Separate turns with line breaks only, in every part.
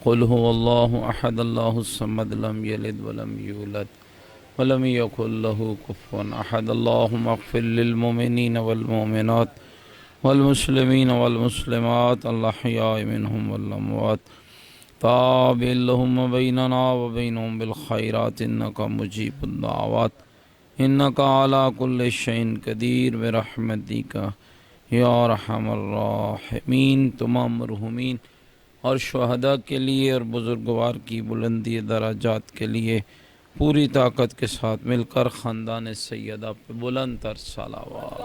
قل هو الله أحد الله الصمد لم يلد ولم يولد ولم يكن له كفوا أحد اللهم اغفر للمؤمنين والمؤمنات والمسلمين والمسلمات الأحياء منهم والأموات تابع اللهم بيننا وبينهم بالخيرات إنك مجيب الدعوات إنك على كل شيء قدير برحمتك یا ارحم الراحمین۔ تمام مرحومین اور شہداء کے لیے اور بزرگوار کی بلندی درجات کے لیے پوری طاقت کے ساتھ مل کر خاندان سیدہ پہ بلند تر صلوات۔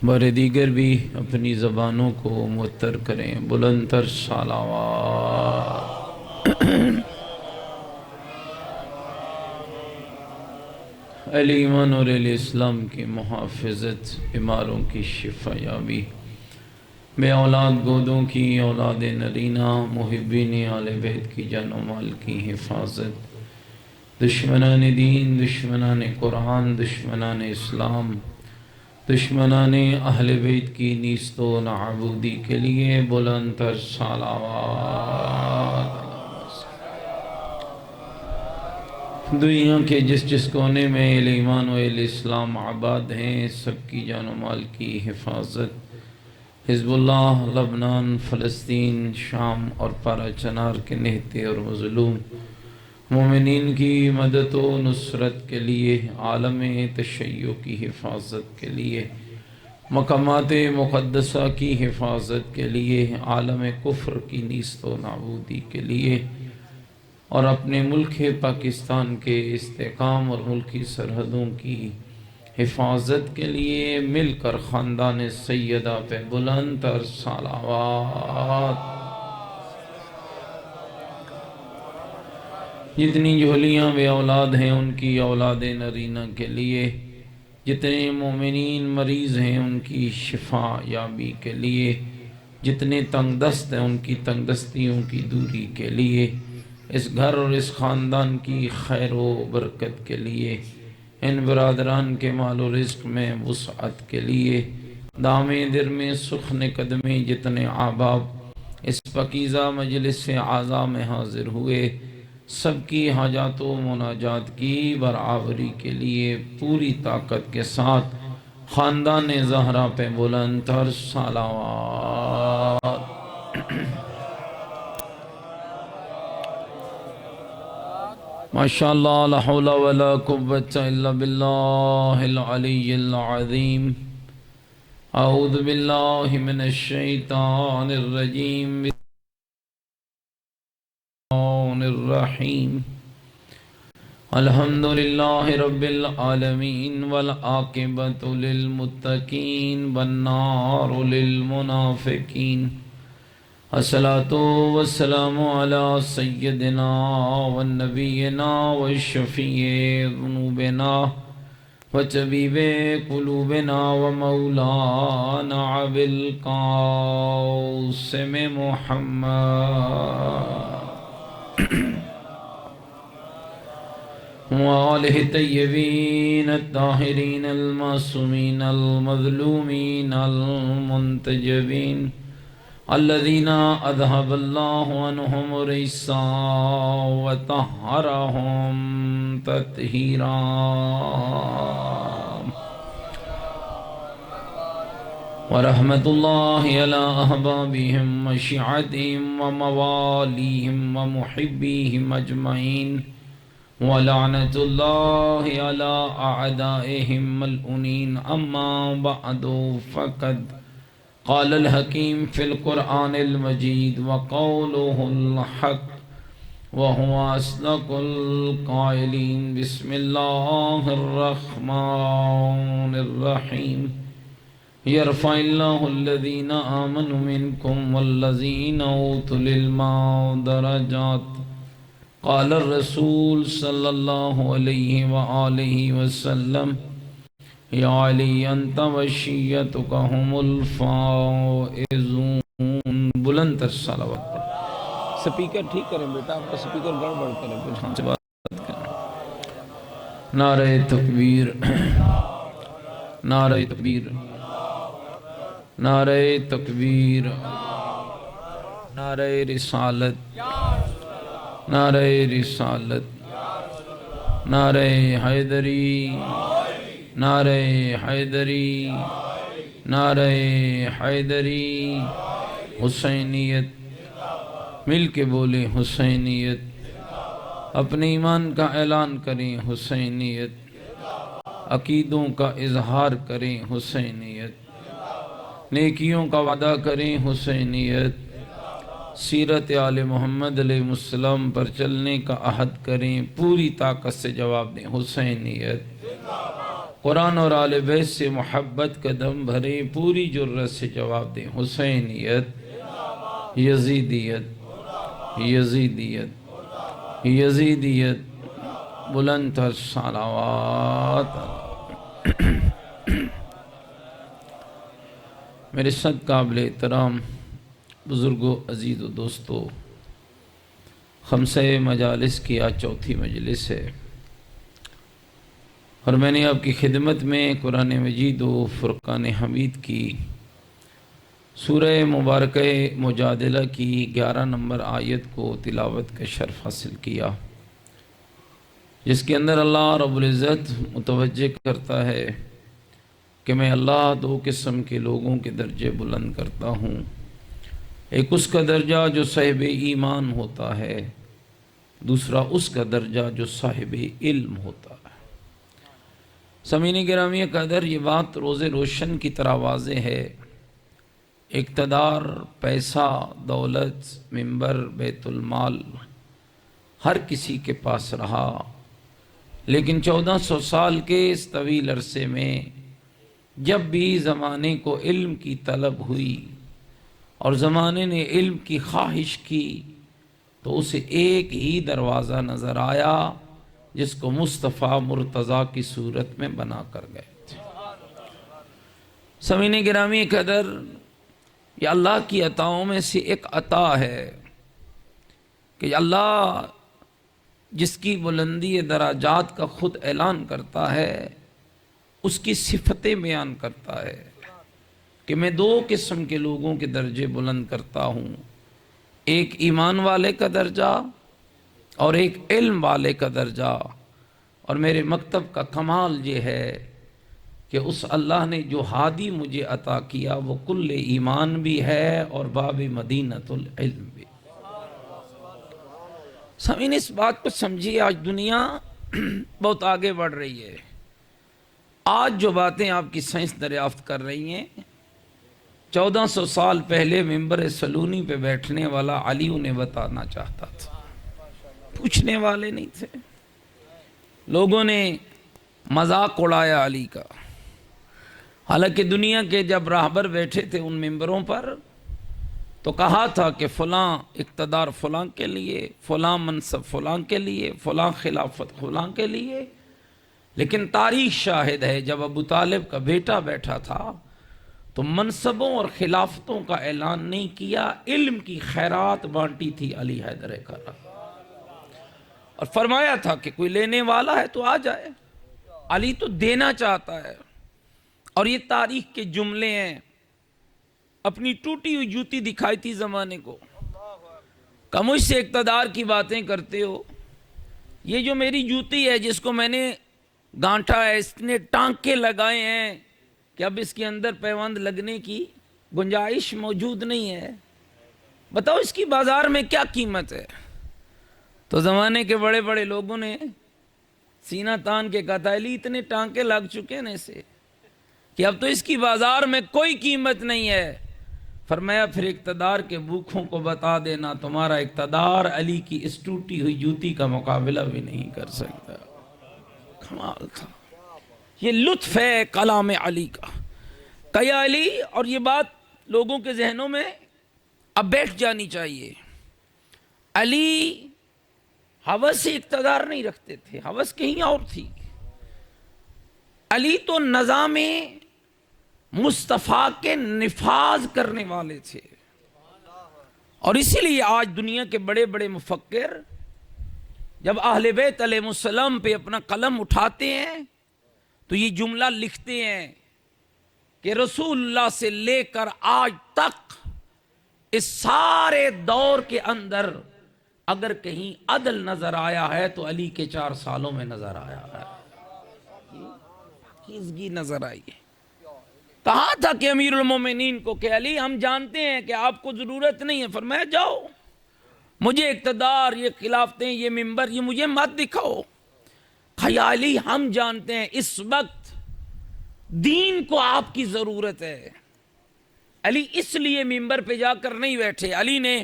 بر دیگر بھی اپنی زبانوں کو معطر کریں، بلند تر صلوات۔ اہل ایمان اور اہل اسلام کی محافظت، بیماروں کی شفا یابی، بے اولاد گودوں کی اولاد نرینہ، محبین آل بیت کی جان و مال کی حفاظت، دشمنان دین، دشمنان قرآن، دشمنان اسلام، دشمنان اہل بیت کی نیست و نابودی کے لیے بلند تر صلوات۔ دنیا کے جس کونے میں اہل ایمان و اہل اسلام آباد ہیں، سب کی جان و مال کی حفاظت، حزب اللہ لبنان، فلسطین، شام اور پارا چنار کے نہتے اور مظلوم مومنین کی مدد و نصرت کے لیے، عالم تشیع کی حفاظت کے لیے، مقامات مقدسہ کی حفاظت کے لیے، عالم کفر کی نیست و نابودی کے لیے، اور اپنے ملک پاکستان کے استحکام اور ملکی سرحدوں کی حفاظت کے لیے مل کر خاندان سیدہ پہ بلند تر صلوات۔ جتنی جھولیاں بے اولاد ہیں ان کی اولاد نرینہ کے لیے، جتنے مومنین مریض ہیں ان کی شفا یابی کے لیے، جتنے تنگ دست ہیں ان کی تنگ دستیوں کی دوری کے لیے، اس گھر اور اس خاندان کی خیر و برکت کے لیے، ان برادران کے مال و رزق میں وسعت کے لیے، دامِ در میں سخن قدمیں جتنے احباب اس پاکیزہ مجلس سے اعضاء میں حاضر ہوئے، سب کی حاجات و مناجات کی برابری کے لیے پوری طاقت کے ساتھ خاندان زہرا پہ بلند تر صلوات۔ ماشاءاللہ لا حول ولا قوة الا باللہ العلی العظیم۔ اعوذ باللہ من الشیطان الرجیم، بسم اللہ الرحیم۔ الحمدللہ رب العالمین والعاقبۃ للمتقین والنار للمنافقین، الصلاة والسلام على سیدنا ونبینا وشفیع ذنوبنا وطبیب قلوبنا ومولانا ابی القاسم محمد وآلہ الطیبین الطاہرین المعصومین المظلومین المنتجبین الذین اذهب اللہ عنہم الرجس وطہرہم تطہیرا۔ ورحمت اللہ علی احبابہم وشیعتہم وموالیہم ومحبیہم اجمعین، ولعنت اللہ علی اعدائہم ملعونین۔ اما بعد فقد قال الحکیم فی القرآن المجید وقولہ الحق وهو اصدق القائلین۔ بسم اللہ الرحمن الرحیم۔ یرفع اللہ الذین آمنوا منکم والذین اوتوا العلم درجات۔ قال الرسول صلی اللہ علیہ وآلہ وسلم یا علی انت وشیتک هم الفائزون۔ بلند تر صلوات پڑھ۔ سپیکر ٹھیک کریں بیٹا، آپ کا سپیکر گڑبڑ کریں، کچھ ہم سے بات کریں۔ نعرہ تکبیر، نعرہ تکبیر۔ نعرہ تکبیر، نعرہ رسالت، نعرہ رسالت، نعرہ حیدری، نعرہ حیدری، نعرہ حیدری، حسینیت، مل کے بولیں حسینیت، اپنے ایمان کا اعلان کریں حسینیت، عقیدوں کا اظہار کریں حسینیت، نیکیوں کا وعدہ کریں حسینیت، سیرت آل محمد علیہ السلام پر چلنے کا عہد کریں، پوری طاقت سے جواب دیں حسینیت، قرآن اور آل بیت سے محبت کا دم بھریں، پوری جرأت سے جواب دیں حسینیت، یزیدیت، یزیدیت، یزیدیت، بلند تر صلوات۔ میرے سب قابل احترام بزرگوں، عزیز و دوستو، خمسہ مجالس کی آج چوتھی مجلس ہے، اور میں نے آپ کی خدمت میں قرآن مجید و فرقان حمید کی سورہ مبارکہ مجادلہ کی 11 نمبر آیت کو تلاوت کا شرف حاصل کیا، جس کے اندر اللہ رب العزت متوجہ کرتا ہے کہ میں اللہ دو قسم کے لوگوں کے درجے بلند کرتا ہوں، ایک اس کا درجہ جو صاحب ایمان ہوتا ہے، دوسرا اس کا درجہ جو صاحب علم ہوتا ہے۔ سامعین گرامی قدر، یہ بات روز روشن کی طرح واضح ہے، اقتدار، پیسہ، دولت، منبر، بیت المال ہر کسی کے پاس رہا، لیکن 1400 سال کے اس طویل عرصے میں جب بھی زمانے کو علم کی طلب ہوئی اور زمانے نے علم کی خواہش کی، تو اسے ایک ہی دروازہ نظر آیا جس کو مصطفیٰ مرتضیٰ کی صورت میں بنا کر گئے تھے۔ سامعین گرامی قدر، یہ اللہ کی عطاؤں میں سے ایک عطا ہے کہ اللہ جس کی بلندی درجات کا خود اعلان کرتا ہے، اس کی صفتیں بیان کرتا ہے کہ میں دو قسم کے لوگوں کے درجے بلند کرتا ہوں، ایک ایمان والے کا درجہ اور ایک علم والے کا درجہ، اور میرے مکتب کا کمال یہ ہے کہ اس اللہ نے جو ہادی مجھے عطا کیا وہ کل ایمان بھی ہے اور باب مدینۃ العلم بھی۔ سامعین اس بات کو سمجھیے، آج دنیا بہت آگے بڑھ رہی ہے، آج جو باتیں آپ کی سائنس دریافت کر رہی ہیں، 1400 سال پہلے منبر سلونی پہ بیٹھنے والا علی انہیں بتانا چاہتا تھا، پوچھنے والے نہیں تھے، لوگوں نے مذاق اڑایا علی کا، حالانکہ دنیا کے جب راہبر بیٹھے تھے ان منبروں پر تو کہا تھا کہ فلاں اقتدار فلاں کے لیے، فلاں منصب فلاں کے لیے، فلاں خلافت فلاں کے لیے، لیکن تاریخ شاہد ہے جب ابو طالب کا بیٹا بیٹھا تھا تو منصبوں اور خلافتوں کا اعلان نہیں کیا، علم کی خیرات بانٹی تھی علی حیدر کرہ، اور فرمایا تھا کہ کوئی لینے والا ہے تو آ جائے، علی تو دینا چاہتا ہے، اور یہ تاریخ کے جملے ہیں، اپنی ٹوٹی ہوئی جوتی دکھائی تھی زمانے کو، کہ مجھ سے اقتدار کی باتیں کرتے ہو، یہ جو میری جوتی ہے جس کو میں نے گانٹھا ہے، اس نے ٹانکے لگائے ہیں کہ اب اس کے اندر پیوند لگنے کی گنجائش موجود نہیں ہے، بتاؤ اس کی بازار میں کیا قیمت ہے؟ تو زمانے کے بڑے بڑے لوگوں نے سینہ تان کے کہا تھا علی اتنے ٹانکے لگ چکے ہیں اسے کہ اب تو اس کی بازار میں کوئی قیمت نہیں ہے، فرمایا پھر اقتدار کے بھوکھوں کو بتا دینا تمہارا اقتدار علی کی اس ٹوٹی ہوئی جوتی کا مقابلہ بھی نہیں کر سکتا۔ کمال تھا، یہ لطف ہے کلام علی کا، کیا علی، اور یہ بات لوگوں کے ذہنوں میں اب بیٹھ جانی چاہیے، علی ہوس سے اقتدار نہیں رکھتے تھے، ہوس کہیں اور تھی، علی تو نظام مصطفیٰ کے نفاذ کرنے والے تھے، اور اسی لیے آج دنیا کے بڑے بڑے مفکر جب اہل بیت علیہ السلام پہ اپنا قلم اٹھاتے ہیں تو یہ جملہ لکھتے ہیں کہ رسول اللہ سے لے کر آج تک اس سارے دور کے اندر اگر کہیں عدل نظر آیا ہے تو علی کے 4 سالوں میں نظر آیا ہے، پاکیزگی نظر آئی ہے۔ کہا تھا کہ امیر المومنین کو کہ علی ہم جانتے ہیں کہ آپ کو ضرورت نہیں ہے، فرمایا جاؤ مجھے اقتدار، یہ خلافتیں، یہ منبر، یہ مجھے مت دکھاؤ۔ کہا علی ہم جانتے ہیں اس وقت دین کو آپ کی ضرورت ہے۔ علی اس لیے منبر پہ جا کر نہیں بیٹھے، علی نے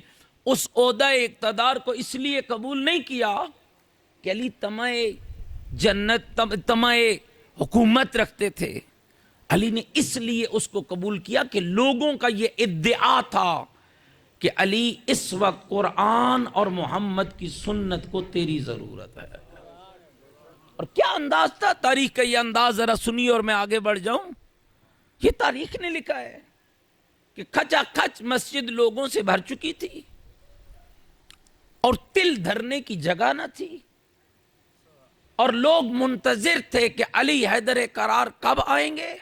اس عہدہ اقتدار کو اس لیے قبول نہیں کیا کہ علی طمع جنت، طمع حکومت رکھتے تھے۔ علی نے اس لیے اس کو قبول کیا کہ لوگوں کا یہ ادعا تھا کہ علی اس وقت قرآن اور محمد کی سنت کو تیری ضرورت ہے۔ اور کیا انداز تھا تاریخ کا، یہ انداز ذرا سنیے اور میں آگے بڑھ جاؤں۔ یہ تاریخ نے لکھا ہے کہ کھچا کھچ مسجد لوگوں سے بھر چکی تھی اور تل دھرنے کی جگہ نہ تھی، اور لوگ منتظر تھے کہ علی حیدر کرار کب آئیں گے۔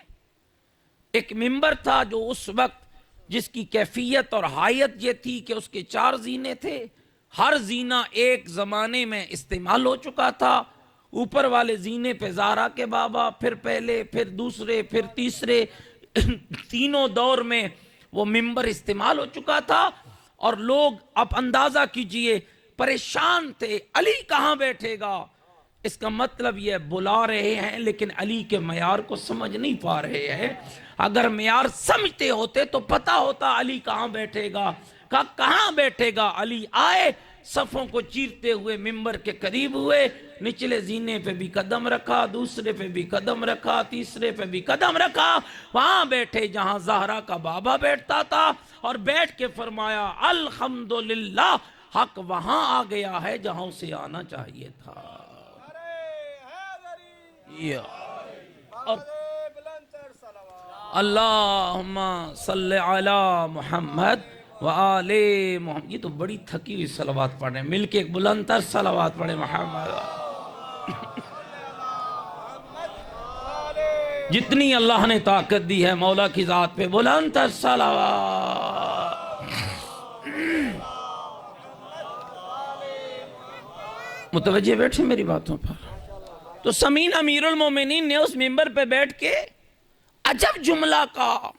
ایک منبر تھا جو اس وقت جس کی کیفیت اور حیت یہ تھی کہ اس کے 4 زینے تھے، ہر زینہ ایک زمانے میں استعمال ہو چکا تھا۔ اوپر والے زینے پہ زہرا کے بابا، پھر پہلے، پھر دوسرے، پھر تیسرے، تینوں دور میں وہ منبر استعمال ہو چکا تھا، اور لوگ اب اندازہ کیجئے پریشان تھے علی کہاں بیٹھے گا۔ اس کا مطلب یہ بلا رہے ہیں لیکن علی کے معیار کو سمجھ نہیں پا رہے ہیں۔ اگر معیار سمجھتے ہوتے تو پتا ہوتا علی کہاں بیٹھے گا۔ کہاں بیٹھے گا علی؟ آئے، صفوں کو چیرتے ہوئے منبر کے قریب ہوئے، نچلے زینے پہ بھی قدم رکھا، دوسرے پہ بھی قدم رکھا، تیسرے پہ بھی قدم رکھا، وہاں بیٹھے جہاں زہرا کا بابا بیٹھتا تھا، اور بیٹھ کے فرمایا الحمدللہ، حق وہاں آ گیا ہے جہاں اسے آنا چاہیے تھا۔ اور اللہم صلی علی محمد وآل محمد، یہ تو بڑی تھکی ہوئی صلوات پڑھ رہے ہیں، مل کے ایک بلند تر صلوات پڑھیں محمد۔ جتنی اللہ نے طاقت دی ہے مولا کی ذات پہ بلند تر صلوات۔ متوجہ بیٹھے میری باتوں پر؟ تو سمین امیر المومنین نے اس منبر پہ بیٹھ کے عجب جملہ کہا،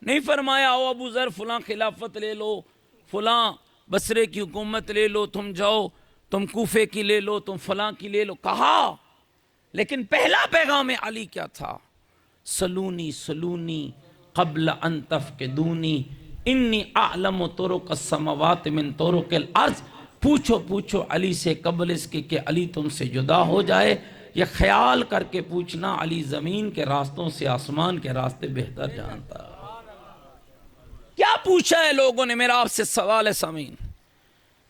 نہیں فرمایا او ابو ذر فلاں خلافت لے لو، فلاں بصرے کی حکومت لے لو، تم جاؤ، تم کوفے کی لے لو، تم فلاں کی لے لو، کہا، لیکن پہلا پیغام علی کیا تھا؟ سلونی سلونی قبل ان تفقدونی انی اعلم طرق السماوات من طرق الارض، پوچھو پوچھو علی سے قبل اس کے کہ علی تم سے جدا ہو جائے، یہ خیال کر کے پوچھنا علی زمین کے راستوں سے آسمان کے راستے بہتر جانتا۔ کیا پوچھا ہے لوگوں نے؟ میرا آپ سے سوال ہے سامعین،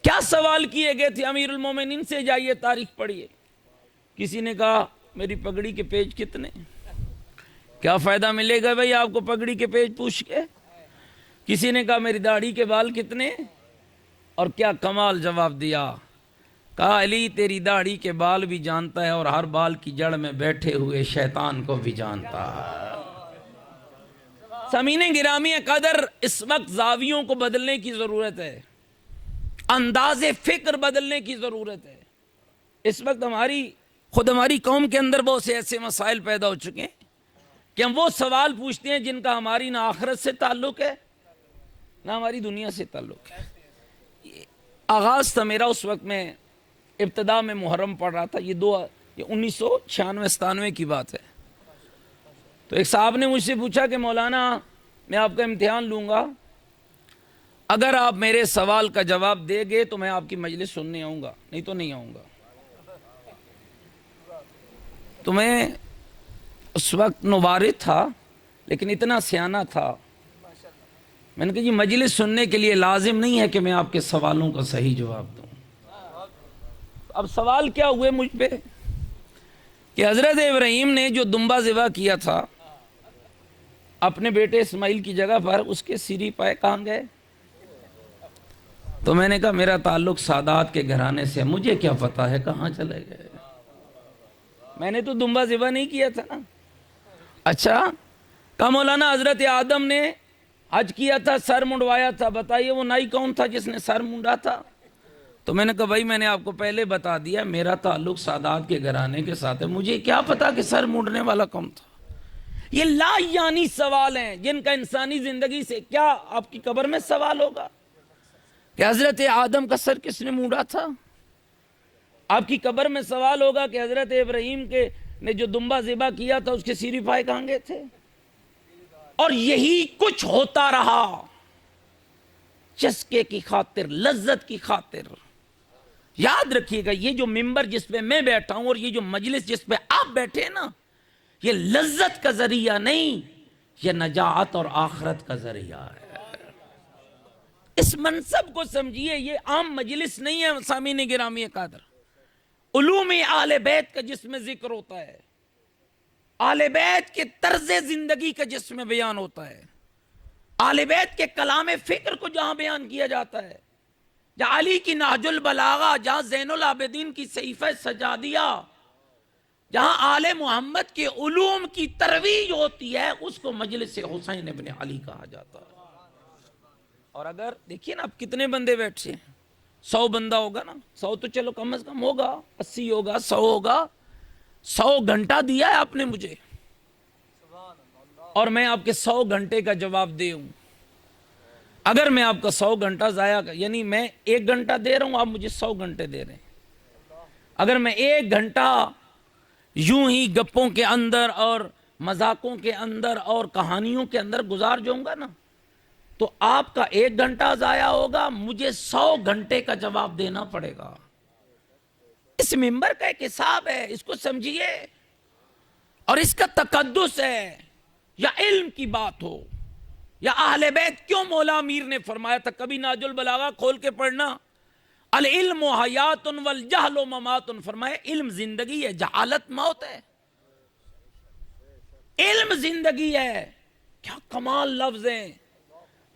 کیا سوال کیے گئے تھے امیر المومنین سے؟ جائیے تاریخ پڑھیے۔ کسی نے کہا میری پگڑی کے پیج کتنے؟ کیا فائدہ ملے گا بھائی آپ کو پگڑی کے پیج پوچھ کے؟ کسی نے کہا میری داڑھی کے بال کتنے؟ اور کیا کمال جواب دیا، کہا علی تیری داڑھی کے بال بھی جانتا ہے اور ہر بال کی جڑ میں بیٹھے ہوئے شیطان کو بھی جانتا ہے۔ سامعین گرامی قدر، اس وقت زاویوں کو بدلنے کی ضرورت ہے، انداز فکر بدلنے کی ضرورت ہے۔ اس وقت ہماری قوم کے اندر بہت سے ایسے مسائل پیدا ہو چکے ہیں کہ ہم وہ سوال پوچھتے ہیں جن کا ہماری نہ آخرت سے تعلق ہے نہ ہماری دنیا سے تعلق ہے۔ آغاز تھا میرا اس وقت، میں ابتدا میں محرم پڑھ رہا تھا، یہ 1996-97 کی بات ہے۔ تو ایک صاحب نے مجھ سے پوچھا کہ مولانا میں آپ کا امتحان لوں گا، اگر آپ میرے سوال کا جواب دے گے تو میں آپ کی مجلس سننے آؤں گا، نہیں تو نہیں آؤں گا۔ تو میں اس وقت نوارد تھا لیکن اتنا سیانہ تھا، میں نے کہا جی مجلس سننے کے لیے لازم نہیں ہے کہ میں آپ کے سوالوں کا صحیح جواب دوں۔ اب سوال کیا ہوئے مجھ پہ کہ حضرت ابراہیم نے جو دمبا ذبح کیا تھا اپنے بیٹے اسماعیل کی جگہ پر، اس کے سری پائے کہاں گئے؟ تو میں نے کہا میرا تعلق سادات کے گھرانے سے، مجھے کیا پتا ہے کہاں چلے گئے، میں نے تو دمبا ذبح نہیں کیا تھا نا۔ اچھا کہا مولانا حضرت آدم نے حج کیا تھا، سر منڈوایا تھا، بتائیے وہ نائی کون تھا جس نے سر مونڈا تھا؟ تو میں نے کہا بھائی میں نے آپ کو پہلے بتا دیا میرا تعلق سادات کے گھرانے کے ساتھ ہے، مجھے کیا پتا کہ سر مونڈنے والا کون تھا؟ یہ لا یعنی سوال ہیں جن کا انسانی زندگی سے کیا آپ کی قبر میں سوال ہوگا کہ حضرت آدم کا سر کس نے مونڈا تھا؟ آپ کی قبر میں سوال ہوگا کہ حضرت ابراہیم نے جو دمبا ذبح کیا تھا اس کے سیری پائے کہاں گئے تھے؟ اور یہی کچھ ہوتا رہا چسکے کی خاطر، لذت کی خاطر۔ یاد رکھیے گا یہ جو ممبر جس پہ میں بیٹھا ہوں اور یہ جو مجلس جس پہ آپ بیٹھے نا، یہ لذت کا ذریعہ نہیں، یہ نجات اور آخرت کا ذریعہ ہے۔ اس منصب کو سمجھیے، یہ عام مجلس نہیں ہے سامعین گرامی قدر، علوم اہل بیت کا جس میں ذکر ہوتا ہے، اہل بیت کے طرز زندگی کا جس میں بیان ہوتا ہے، اہل بیت کے کلام فکر کو جہاں بیان کیا جاتا ہے، جہاں علی کی نہج البلاغہ، جہاں زین العابدین کی صحیفہ سجادیہ، جہاں آل محمد کے علوم کی ترویج ہوتی ہے، اس کو مجلس حسین ابن علی کہا جاتا ہے۔ اور اگر دیکھیے نا آپ کتنے بندے بیٹھے ہیں، 100 بندہ ہوگا نا، 100 تو چلو کم از کم ہوگا، 80 ہوگا، 100 ہوگا، 100 گھنٹہ دیا ہے آپ نے مجھے، اور میں آپ کے 100 گھنٹے کا جواب دے ہوں۔ اگر میں آپ کا 100 گھنٹہ ضائع یعنی میں 1 گھنٹہ دے رہا ہوں، آپ مجھے 100 گھنٹے دے رہے ہیں، اگر میں 1 گھنٹہ یوں ہی گپوں کے اندر اور مذاقوں کے اندر اور کہانیوں کے اندر گزار جاؤں گا نا، تو آپ کا 1 گھنٹہ ضائع ہوگا، مجھے 100 گھنٹے کا جواب دینا پڑے گا۔ اس ممبر کا ایک حساب ہے، اس کو سمجھیے، اور اس کا تقدس ہے، یا علم کی بات ہو یا اہل بیت۔ کیوں مولا امیر نے فرمایا تھا، کبھی نہج البلاغہ کھول کے پڑھنا، العلم حیات والجہل ممات، فرمایا علم زندگی ہے، جہالت موت ہے۔ علم زندگی ہے، کیا کمال لفظ ہیں،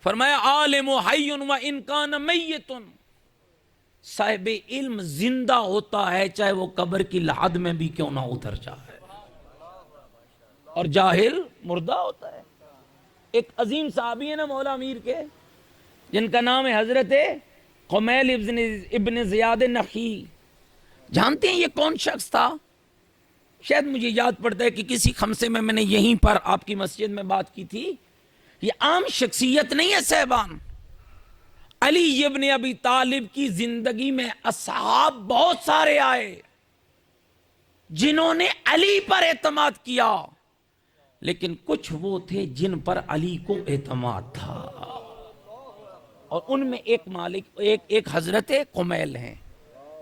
فرمایا عالم حی و ان کان میت، صاحب علم زندہ ہوتا ہے چاہے وہ قبر کی لحد میں بھی کیوں نہ اتر جائے، اور جاہل مردہ ہوتا ہے۔ ایک عظیم صحابی ہے نا مولا امیر کے، جن کا نام ہے حضرت قمیل ابن زیاد نخی۔ جانتے ہیں یہ کون شخص تھا؟ شاید مجھے یاد پڑتا ہے کہ کسی خمسے میں نے یہیں پر آپ کی مسجد میں بات کی تھی۔ یہ عام شخصیت نہیں ہے صاحبان، علی ابن ابی طالب کی زندگی میں اصحاب بہت سارے آئے جنہوں نے علی پر اعتماد کیا، لیکن کچھ وہ تھے جن پر علی کو اعتماد تھا، اور ان میں ایک حضرت قمیل ہیں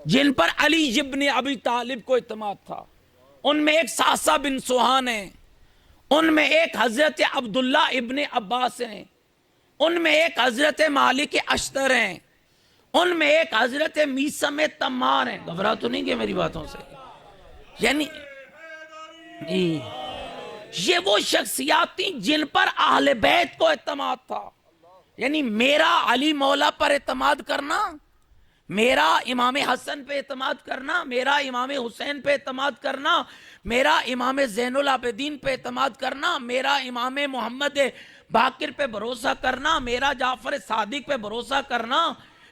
جن پر علی ابن ابی طالب کو اعتماد تھا، ان میں ایک ساسا بن سوہان ہیں، ان میں ایک حضرت عبداللہ ابن عباس ہیں، ان میں ایک حضرت مالک اشتر ہیں، ان میں ایک حضرت میسم تمار ہیں۔ گھبرا تو نہیں گئے میری باتوں سے؟ یعنی یہ وہ شخصیات تھیں جن پر اہل بیت کو اعتماد تھا۔ یعنی میرا علی مولا پر اعتماد کرنا، میرا امام حسن پہ اعتماد کرنا، میرا امام حسین پہ اعتماد کرنا، میرا امام زین العابدین پہ اعتماد کرنا، میرا امام محمد باقر پہ بھروسہ کرنا، میرا جعفر صادق پہ بھروسہ کرنا،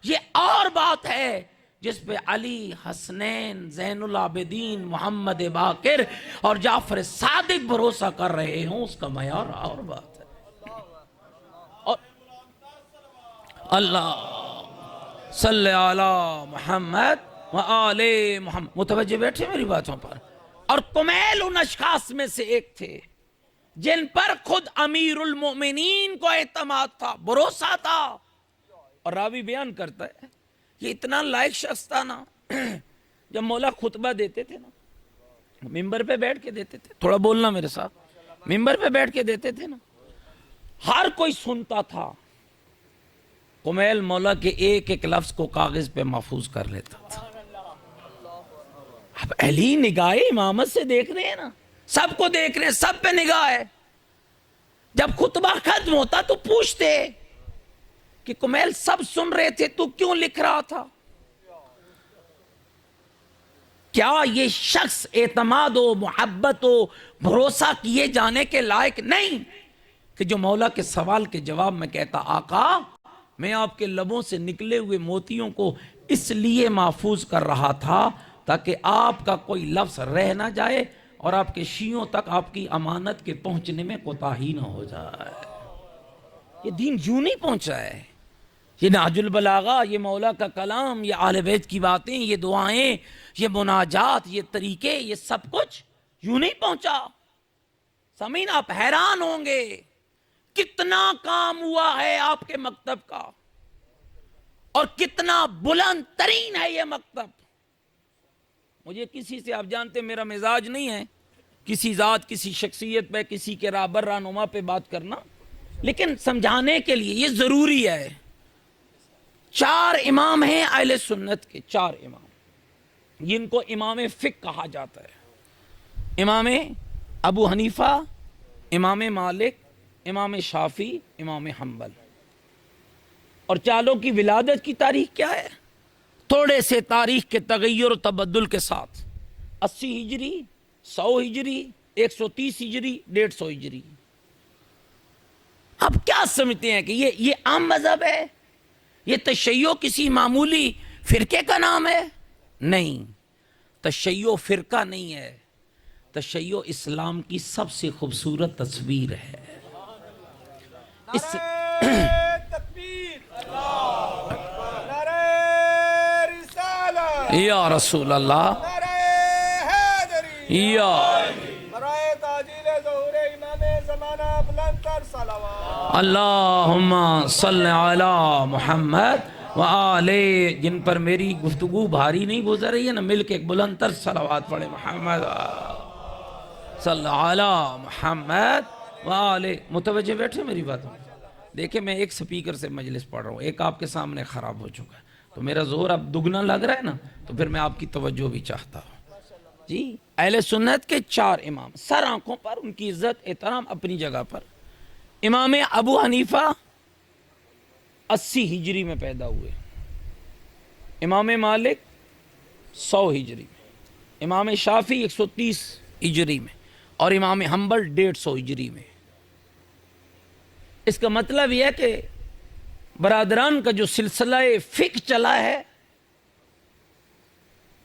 یہ اور بات ہے جس پہ علی، حسنین، زین العابدین، محمد باقر اور جعفر صادق بھروسہ کر رہے ہوں، اس کا معیار اور بات ہے۔ اور اللہ صلی علی محمد و آل محمد، متوجہ بیٹھے میری باتوں پر۔ اور قمیل ان اشخاص میں سے ایک تھے جن پر خود امیر المؤمنین کو اعتماد تھا، بھروسہ تھا۔ اور راوی بیان کرتا ہے یہ اتنا لائق شخص تھا نا، جب مولا خطبہ دیتے تھے نا، ممبر پہ بیٹھ کے دیتے تھے، تھوڑا بولنا میرے ساتھ، ممبر پہ بیٹھ کے دیتے تھے نا، ہر کوئی سنتا تھا، قمیل مولا کے ایک ایک لفظ کو کاغذ پہ محفوظ کر لیتا تھا۔ اب علی نگاہ امامت سے دیکھ رہے ہیں نا، سب کو دیکھ رہے ہیں، سب پہ نگاہ ہے۔ جب خطبہ ختم ہوتا تو پوچھتے کہ قمیل سب سن رہے تھے، تو کیوں لکھ رہا تھا؟ کیا یہ شخص اعتماد و محبت و بھروسہ کیے جانے کے لائق نہیں؟ کہ جو مولا کے سوال کے جواب میں کہتا آقا میں آپ کے لبوں سے نکلے ہوئے موتیوں کو اس لیے محفوظ کر رہا تھا تاکہ آپ کا کوئی لفظ رہ نہ جائے اور آپ کے شیعوں تک آپ کی امانت کے پہنچنے میں کوتاہی نہ ہو جائے۔ یہ دین یوں نہیں پہنچا ہے، یہ نہج البلاغہ، یہ مولا کا کلام، یہ اہل بیت کی باتیں، یہ دعائیں، یہ مناجات، یہ طریقے، یہ سب کچھ یوں نہیں پہنچا۔ سامعین آپ حیران ہوں گے کتنا کام ہوا ہے آپ کے مکتب کا اور کتنا بلند ترین ہے یہ مکتب۔ مجھے کسی سے، آپ جانتے میرا مزاج نہیں ہے کسی ذات، کسی شخصیت پہ، کسی کے راہبر رہنما پہ بات کرنا، لیکن سمجھانے کے لیے یہ ضروری ہے۔ 4 امام ہیں اہل سنت کے، 4 امام جن کو امام فقہ کہا جاتا ہے۔ امام ابو حنیفہ، امام مالک، امام شافعی، امام حنبل۔ اور چاروں کی ولادت کی تاریخ کیا ہے؟ تھوڑے سے تاریخ کے تغیر و تبدل کے ساتھ 80 ہجری، 100 ہجری، 130 ہجری، 150 ہجری۔ آپ کیا سمجھتے ہیں کہ یہ عام مذہب ہے؟ یہ تشیع کسی معمولی فرقے کا نام ہے؟ نہیں، تشیع فرقہ نہیں ہے، تشیع اسلام کی سب سے خوبصورت تصویر ہے۔ اس یا رسول اللہ، یا اللہم صلی علی محمد وآل، جن پر میری گفتگو بھاری نہیں گزر رہی ہے نا، مل کے ایک بلند تر صلوات پڑھے، محمد صلی علی محمد وآل۔ متوجہ بیٹھے میری باتوں؟ دیکھیں میں ایک سپیکر سے مجلس پڑھ رہا ہوں، ایک آپ کے سامنے خراب ہو چکا ہے، تو میرا زور اب دگنا لگ رہا ہے نا، تو پھر میں آپ کی توجہ بھی چاہتا ہوں۔ جی اہل سنت کے 4 امام، سر آنکھوں پر، ان کی عزت احترام اپنی جگہ پر۔ امام ابو حنیفہ 80 ہجری میں پیدا ہوئے، امام مالک 100 ہجری میں، امام شافعی 130 ہجری میں، اور امام حنبل 150 ہجری میں۔ اس کا مطلب یہ ہے کہ برادران کا جو سلسلہ فقہ چلا ہے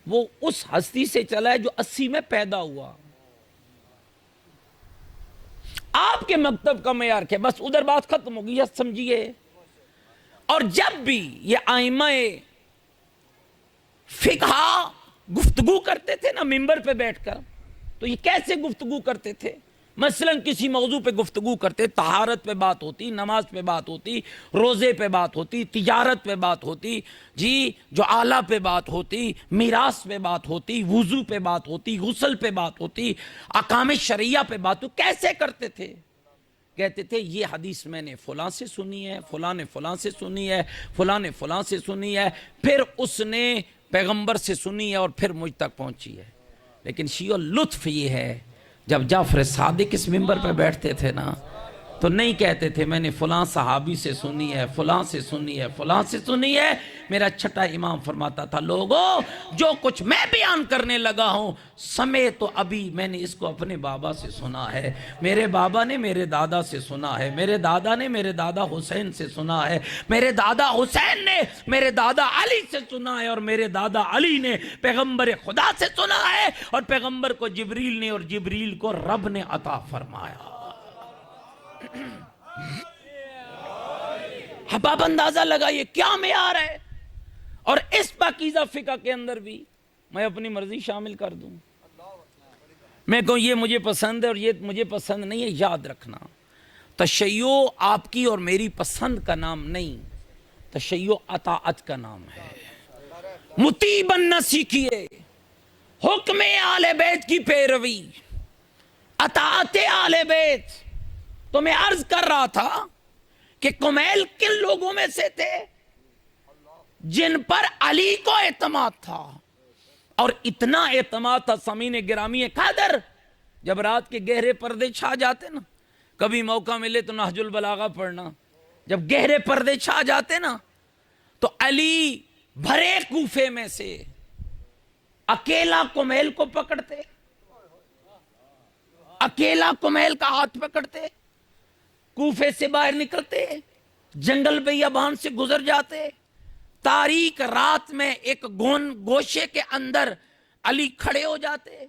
وہ اس ہستی سے چلا ہے جو 80 میں پیدا ہوا۔ آپ کے مکتب کا معیار کیا؟ بس ادھر بات ختم ہوگی، یہ سمجھیے۔ اور جب بھی یہ ائمہ فقہ گفتگو کرتے تھے نا منبر پہ بیٹھ کر، تو یہ کیسے گفتگو کرتے تھے؟ مثلا کسی موضوع پہ گفتگو کرتے، طہارت پہ بات ہوتی، نماز پہ بات ہوتی، روزے پہ بات ہوتی، تجارت پہ بات ہوتی، جی جو آلہ پہ بات ہوتی، میراث پہ بات ہوتی، وضو پہ بات ہوتی، غسل پہ بات ہوتی، احکام شرعیہ پہ بات ہوتی۔ کیسے کرتے تھے؟ کہتے تھے یہ حدیث میں نے فلاں سے سنی ہے، فلاں نے فلاں سے سنی ہے، فلاں نے فلاں سے سنی ہے، پھر اس نے پیغمبر سے سنی ہے اور پھر مجھ تک پہنچی ہے۔ لیکن شیعہ لطف یہ ہے، جب جعفر صادق اس منبر پہ بیٹھتے تھے نا تو نہیں کہتے تھے میں نے فلاں صحابی سے سنی ہے، فلاں سے سنی ہے، فلاں سے سنی ہے۔ میرا چھٹا امام فرماتا تھا لوگوں جو کچھ میں بیان کرنے لگا ہوں سمے تو ابھی میں نے اس کو اپنے بابا سے سنا ہے، میرے بابا نے میرے دادا سے سنا ہے، میرے دادا نے میرے دادا حسین سے سنا ہے، میرے دادا حسین نے میرے دادا علی سے سنا ہے، اور میرے دادا علی نے پیغمبر خدا سے سنا ہے، اور پیغمبر کو جبریل نے اور جبریل کو رب نے عطا فرمایا۔ اب آپ اندازہ لگائیے کیا معیار ہے۔ اور اس پاکیزہ فقہ کے اندر بھی میں اپنی مرضی شامل کر دوں، میں کہوں یہ مجھے پسند ہے اور یہ مجھے پسند نہیں ہے۔ یاد رکھنا تشیع آپ کی اور میری پسند کا نام نہیں، تشیع اطاعت کا نام ہے۔ مطیع بننا سیکھیے، حکم آل بیت کی پیروی، اطاعت آل بیت۔ تو میں عرض کر رہا تھا کہ کمیل کن لوگوں میں سے تھے؟ جن پر علی کو اعتماد تھا، اور اتنا اعتماد تھا سامعین گرامی قدر، جب رات کے گہرے پردے چھا جاتے نا، کبھی موقع ملے تو نہج البلاغہ پڑھنا، جب گہرے پردے چھا جاتے نا تو علی بھرے کوفے میں سے اکیلا کمیل کو پکڑتے، اکیلا کمیل کا ہاتھ پکڑتے، کوفے سے باہر نکلتے، جنگل بیابان سے گزر جاتے، تاریک رات میں ایک گوشے کے اندر علی کھڑے ہو جاتے،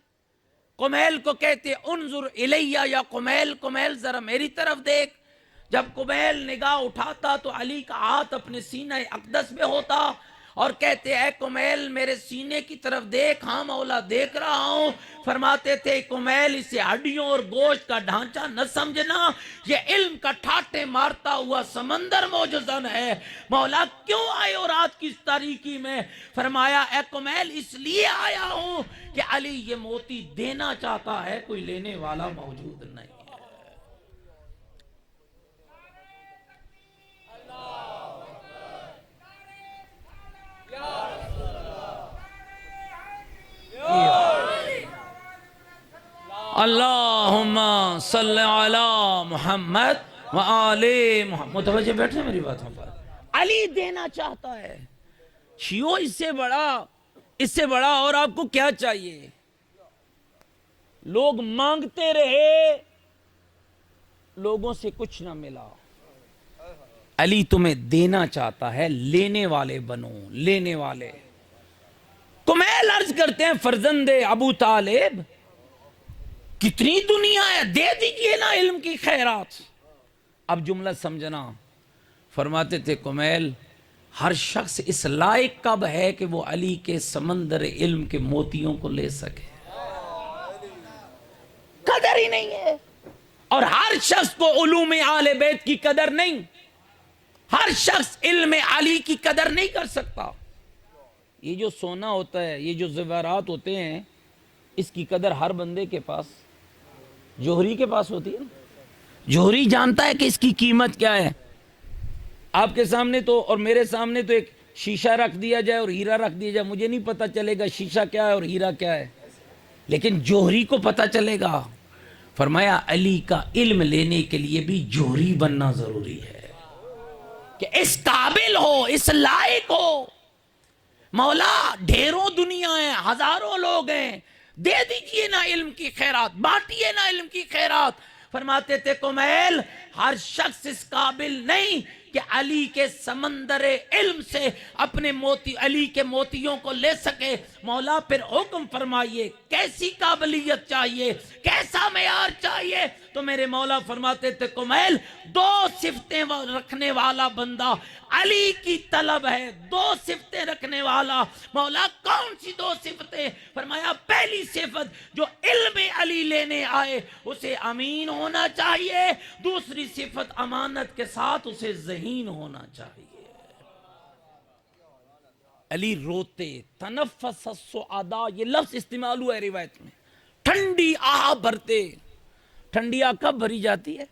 کمیل کو کہتے انظر الیہ یا کمیل، کمیل ذرا میری طرف دیکھ۔ جب کمیل نگاہ اٹھاتا تو علی کا ہاتھ اپنے سینہ اقدس میں ہوتا اور کہتے اے کمیل میرے سینے کی طرف دیکھ۔ ہاں مولا دیکھ رہا ہوں۔ فرماتے تھے کمیل اسے ہڈیوں اور گوشت کا ڈھانچہ نہ سمجھنا، یہ علم کا ٹھاٹے مارتا ہوا سمندر موجزن ہے۔ مولا کیوں آئے ہو رات کی اس تاریکی میں؟ فرمایا اے کمیل اس لیے آیا ہوں کہ علی یہ موتی دینا چاہتا ہے، کوئی لینے والا موجود نہیں۔ اللہم صلی علی محمد وآل محمد۔ متوجہ بیٹھے میری باتوں پر؟ علی دینا چاہتا ہے۔ شیعو اس سے بڑا اور آپ کو کیا چاہیے؟ لوگ مانگتے رہے، لوگوں سے کچھ نہ ملا۔ علی تمہیں دینا چاہتا ہے، لینے والے بنو، لینے والے۔ کمیل عرض کرتے ہیں فرزند ابو طالب کتنی دنیا ہے، دے دیجئے نا علم کی خیرات۔ اب جملہ سمجھنا، فرماتے تھے کمیل ہر شخص اس لائق کب ہے کہ وہ علی کے سمندر علم کے موتیوں کو لے سکے؟ قدر ہی نہیں ہے۔ اور ہر شخص کو علوم آل بیت کی قدر نہیں، ہر شخص علم علی کی قدر نہیں کر سکتا۔ یہ جو سونا ہوتا ہے، یہ جو زیورات ہوتے ہیں، اس کی قدر ہر بندے کے پاس، جوہری کے پاس ہوتی ہے نا۔ جوہری جانتا ہے کہ اس کی قیمت کیا ہے۔ آپ کے سامنے تو اور میرے سامنے تو ایک شیشہ رکھ دیا جائے اور ہیرا رکھ دیا جائے، مجھے نہیں پتا چلے گا شیشہ کیا ہے اور ہیرا کیا ہے، لیکن جوہری کو پتا چلے گا۔ فرمایا علی کا علم لینے کے لیے بھی جوہری بننا ضروری ہے کہ اس قابل ہو، اس لائق ہو۔ مولا ڈھیروں دنیا ہے، ہزاروں لوگ ہیں، دے دیجئے نا علم کی خیرات، بانٹیے نا علم کی خیرات۔ فرماتے تھے کمیل ہر شخص اس قابل نہیں کہ علی کے سمندر علم سے اپنے علی کے موتیوں کو لے سکے۔ مولا پھر حکم فرمائیے کیسی قابلیت چاہیے، کیسا معیار چاہیے؟ تو میرے مولا فرماتے تھے کمیل دو صفتیں رکھنے والا بندہ علی کی طلب ہے، دو صفتیں رکھنے والا۔ مولا کون سی دو صفتیں؟ فرمایا پہلی صفت جو علم علی لینے آئے اسے امین ہونا چاہیے، دوسری صفت امانت کے ساتھ اسے ذہین ہونا چاہیے۔ علی روتے، تنفس السعداء یہ لفظ استعمال ہوا ہے روایت میں، ٹھنڈی آہ بھرتے۔ ٹھنڈی آہ کب بھری جاتی ہے؟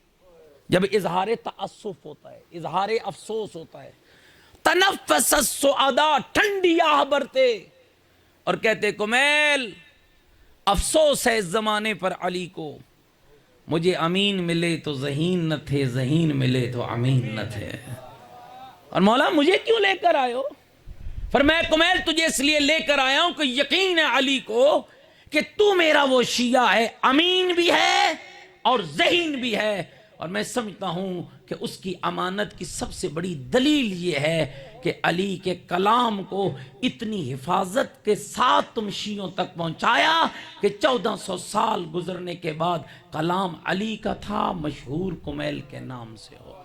جب اظہار تأسف ہوتا ہے، اظہار افسوس ہوتا ہے۔ تنفس السعداء ٹھنڈی آہ بھرتے اور کہتے کمیل افسوس ہے اس زمانے پر علی کو، مجھے امین ملے تو ذہین نہ تھے، ذہین ملے تو امین نہ تھے۔ اور مولا مجھے کیوں لے کر آئے ہو؟ فرمایا کمیل تجھے اس لیے لے کر آیا ہوں کہ یقین ہے علی کو کہ تو میرا وہ شیعہ ہے، امین بھی ہے اور ذہین بھی ہے، اور میں سمجھتا ہوں کہ اس کی امانت کی سب سے بڑی دلیل یہ ہے کہ علی کے کلام کو اتنی حفاظت کے ساتھ تم شیعوں تک پہنچایا کہ 1400 سال گزرنے کے بعد کلام علی کا تھا، مشہور کمیل کے نام سے ہو گیا۔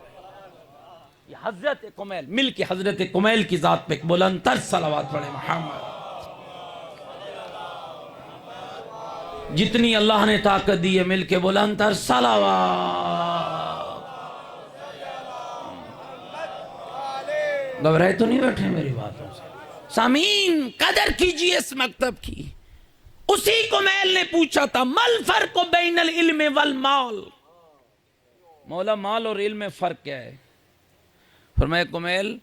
یہ حضرت کمیل، مل کے حضرت کمیل کی ذات پہ بلند تر صلوات پڑھے محمد۔ جتنی اللہ نے طاقت دی ہے مل کے بلند تر صلوات۔ گھبرائے تو نہیں بیٹھے میری باتوں سے؟ سامعین قدر کیجئے اس مکتب کی۔ اسی کمیل نے پوچھا تھا مل فرق بین العلم والمال، مولا مال اور علم میں فرق کیا ہے؟ فرمایا کمیل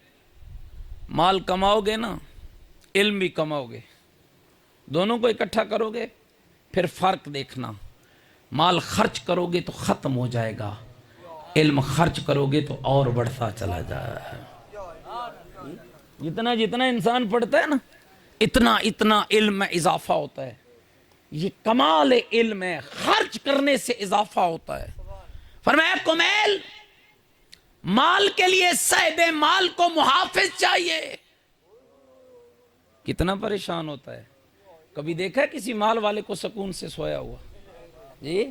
مال کماؤ گے نا، علم بھی کماؤ گے، دونوں کو اکٹھا کرو گے، پھر فرق دیکھنا، مال خرچ کرو گے تو ختم ہو جائے گا، علم خرچ کرو گے تو اور بڑھتا چلا جائے گا۔ جتنا جتنا انسان پڑھتا ہے نا اتنا اتنا علم میں اضافہ ہوتا ہے۔ یہ کمال علم ہے، خرچ کرنے سے اضافہ ہوتا ہے۔ فرمایا کمیل مال کے لیے صاحب مال کو محافظ چاہیے. کتنا پریشان ہوتا ہے. کبھی دیکھا ہے کسی مال والے کو سکون سے سویا ہوا؟ جی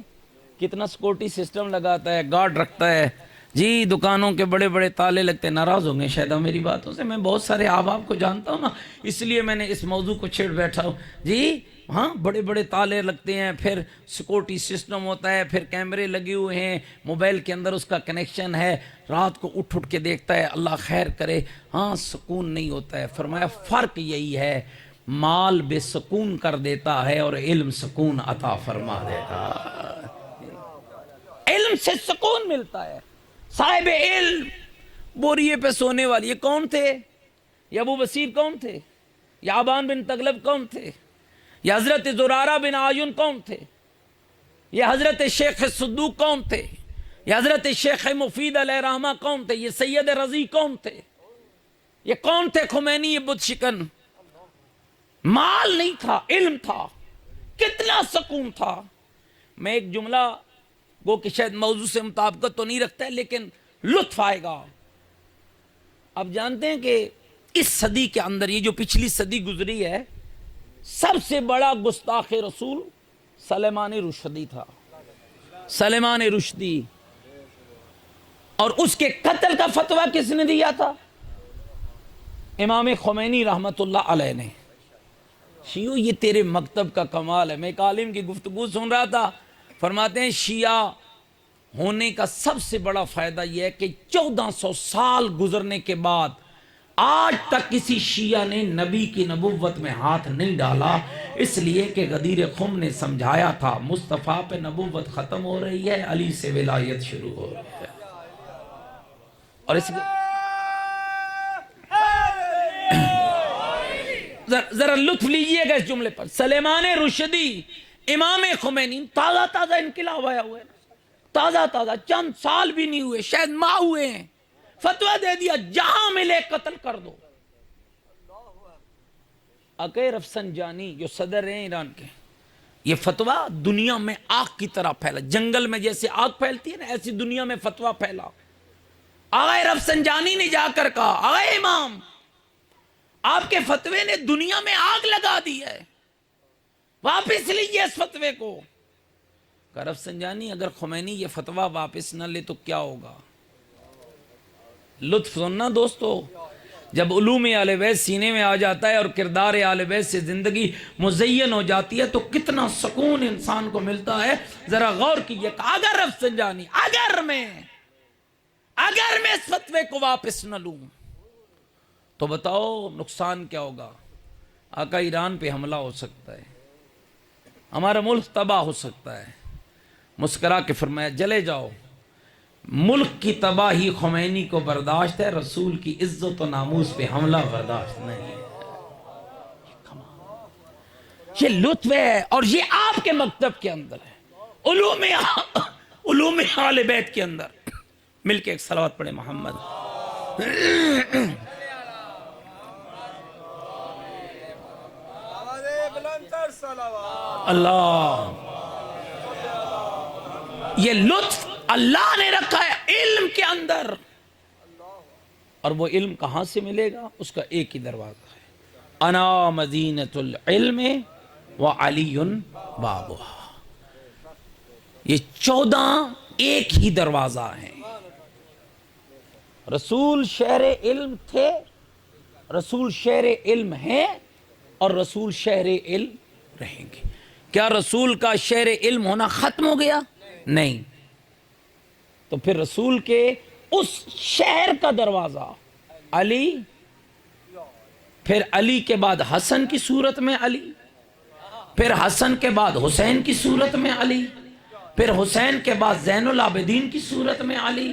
کتنا سیکورٹی سسٹم لگاتا ہے، گارڈ رکھتا ہے جی، دکانوں کے بڑے بڑے تالے لگتے ہیں. ناراض ہوں گے شاید میری باتوں سے، میں بہت سارے احباب کو جانتا ہوں نا، اس لیے میں نے اس موضوع کو چھیڑ بیٹھا ہوں. جی ہاں، بڑے بڑے تالے لگتے ہیں، پھر سیکورٹی سسٹم ہوتا ہے، پھر کیمرے لگے ہوئے ہیں، موبائل کے اندر اس کا کنیکشن ہے، رات کو اٹھ کے دیکھتا ہے. اللہ خیر کرے. ہاں سکون نہیں ہوتا ہے. فرمایا فرق یہی ہے، مال بے سکون کر دیتا ہے اور علم سکون عطا فرما دیتا ہے. علم سے سکون ملتا ہے. صاحب علم بوریے پہ سونے والی، یہ کون تھے؟ یہ ابو بصیر کون تھے؟ یہ عبان بن تغلب کون تھے؟ یہ حضرت زرارہ بن عیون کون تھے؟ یہ حضرت شیخ صدوق کون تھے؟ یہ حضرت شیخ مفید علیہ رحمہ کون تھے؟ یہ سید رضی کون تھے؟ یہ کون تھے؟ خمینی یہ بت شکن. مال نہیں تھا، علم تھا. کتنا سکون تھا. میں ایک جملہ وہ کہ شاید موضوع سے مطابقت تو نہیں رکھتا ہے لیکن لطف آئے گا. آپ جانتے ہیں کہ اس صدی کے اندر، یہ جو پچھلی صدی گزری ہے، سب سے بڑا گستاخ رسول سلیمان رشدی تھا. سلیمان رشدی. اور اس کے قتل کا فتویٰ کس نے دیا تھا؟ امام خمینی رحمت اللہ علیہ نے. شیعو یہ تیرے مکتب کا کمال ہے. میں ایک عالم کی گفتگو سن رہا تھا، فرماتے ہیں شیعہ ہونے کا سب سے بڑا فائدہ یہ ہے کہ 1400 سال گزرنے کے بعد آج تک کسی شیعہ نے نبی کی نبوت میں ہاتھ نہیں ڈالا، اس لیے کہ غدیر خم نے سمجھایا تھا مصطفیٰ پہ نبوت ختم ہو رہی ہے، علی سے ولایت شروع ہو رہی ہے. اور اس ذرا لطف لیجئے گا اس جملے پر. سلیمان رشدی، امام خمینی، تازہ انقلاب آیا ہوا ہے، تازہ چند سال بھی نہیں ہوئے، شاید ماہ ہوئے ہیں، فتویٰ دے دیا جہاں ملے قتل کر دو. عقیل رفسنجانی جو صدر ہیں ایران کے، یہ فتویٰ دنیا میں آگ کی طرح پھیلا. جنگل میں جیسے آگ پھیلتی ہے نا، ایسی دنیا میں فتویٰ پھیلا. آغا رفسنجانی نے جا کر کہا، آغا امام آپ کے فتوے نے دنیا میں آگ لگا دی ہے، واپس لیجئے اس فتوے کو. کہ رفسنجانی اگر خمینی یہ فتویٰ واپس نہ لے تو کیا ہوگا؟ لطف سننا دوستو، جب علوم اہل بیت سینے میں آ جاتا ہے اور کردار اہل بیت سے زندگی مزین ہو جاتی ہے تو کتنا سکون انسان کو ملتا ہے. ذرا غور کیجئے کہ اگر رفسنجانی، اگر میں اس فتوے کو واپس نہ لوں تو بتاؤ نقصان کیا ہوگا؟ آقا ایران پہ حملہ ہو سکتا ہے، ہمارا ملک تباہ ہو سکتا ہے. مسکرا کے فرمایا جلے جاؤ، ملک کی تباہی خمینی کو برداشت ہے، رسول کی عزت و ناموس پہ حملہ برداشت نہیں ہے. یہ لطف ہے اور یہ آپ کے مکتب کے اندر ہے، علوم اہل بیت کے اندر. مل کے ایک صلوات پڑھے محمد. اللہ، یہ لطف اللہ نے رکھا ہے علم کے اندر. اور وہ علم کہاں سے ملے گا؟ اس کا ایک ہی دروازہ ہے، انا مدینۃ العلم وعلی بابها. یہ 14 ایک ہی دروازہ ہیں. رسول شہر علم تھے، رسول شہر علم ہیں، اور رسول شہر علم رہیں گے. کیا رسول کا شہر علم ہونا ختم ہو گیا؟ نہیں. تو پھر رسول کے اس شہر کا دروازہ علی، پھر علی کے بعد حسن کی صورت میں علی، پھر حسن کے بعد حسین کی صورت میں علی، پھر حسین کے بعد زین العابدین کی صورت میں علی،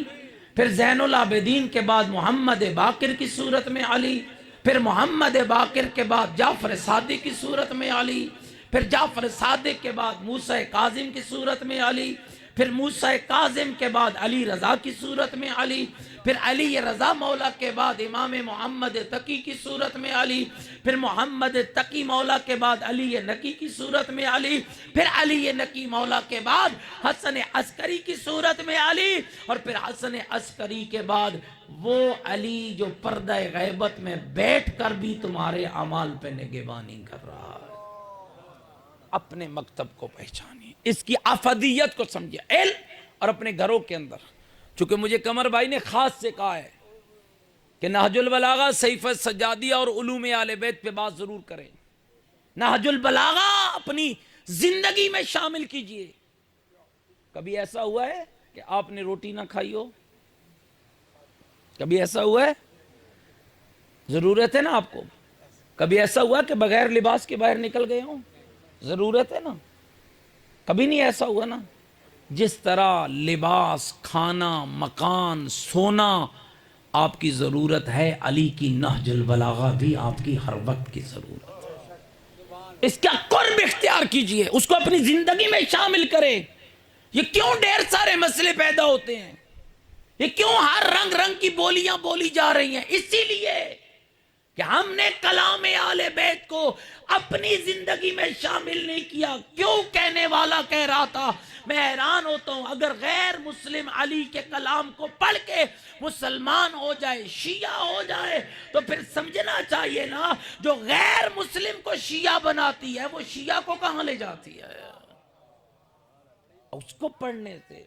پھر زین العابدین کے بعد محمد باقر کی صورت میں علی، پھر محمد باقر کے بعد جعفر صادق کی صورت میں علی، پھر جعفر صادق کے بعد موسیٰ کاظم کی صورت میں علی، پھر موسیٰ کاظم کے بعد علی رضا کی صورت میں علی، پھر علی رضا مولا کے بعد امام محمد تقی کی صورت میں علی، پھر محمد تقی مولا کے بعد علی نقی کی صورت میں علی، پھر علی نقی مولا کے بعد حسن عسکری کی صورت میں علی، اور پھر حسن عسکری کے بعد وہ علی جو پردہ غیبت میں بیٹھ کر بھی تمہارے اعمال پہ نگہبانی کر رہا ہے۔ اپنے مکتب کو پہچانیے، اس کی افادیت کو سمجھیے، علم اور اپنے گھروں کے اندر۔ چونکہ مجھے قمر بھائی نے خاص سے کہا ہے کہ نہج البلاغہ، سیف السجادیہ اور علوم آل بیت پہ بات ضرور کریں۔ نہج البلاغہ اپنی زندگی میں شامل کیجئے۔ کبھی ایسا ہوا ہے کہ آپ نے روٹی نہ کھائی ہو؟ کبھی ایسا ہوا ہے؟ ضرورت ہے نا آپ کو؟ کبھی ایسا ہوا کہ بغیر لباس کے باہر نکل گئے ہوں؟ ضرورت ہے نا؟ کبھی نہیں ایسا ہوا نا؟ جس طرح لباس، کھانا، مکان، سونا آپ کی ضرورت ہے، علی کی نہج البلاغہ بھی آپ کی ہر وقت کی ضرورت ہے۔ اس کا قرب اختیار کیجئے، اس کو اپنی زندگی میں شامل کریں۔ یہ کیوں ڈھیر سارے مسئلے پیدا ہوتے ہیں؟ یہ کیوں ہر رنگ رنگ کی بولیاں بولی جا رہی ہیں؟ اسی لیے کہ ہم نے کلام آل بیت کو اپنی زندگی میں شامل نہیں کیا۔ کیوں؟ کہنے والا کہہ رہا تھا میں حیران ہوتا ہوں، اگر غیر مسلم علی کے کلام کو پڑھ کے مسلمان ہو جائے، شیعہ ہو جائے، تو پھر سمجھنا چاہیے نا جو غیر مسلم کو شیعہ بناتی ہے وہ شیعہ کو کہاں لے جاتی ہے؟ اس کو پڑھنے سے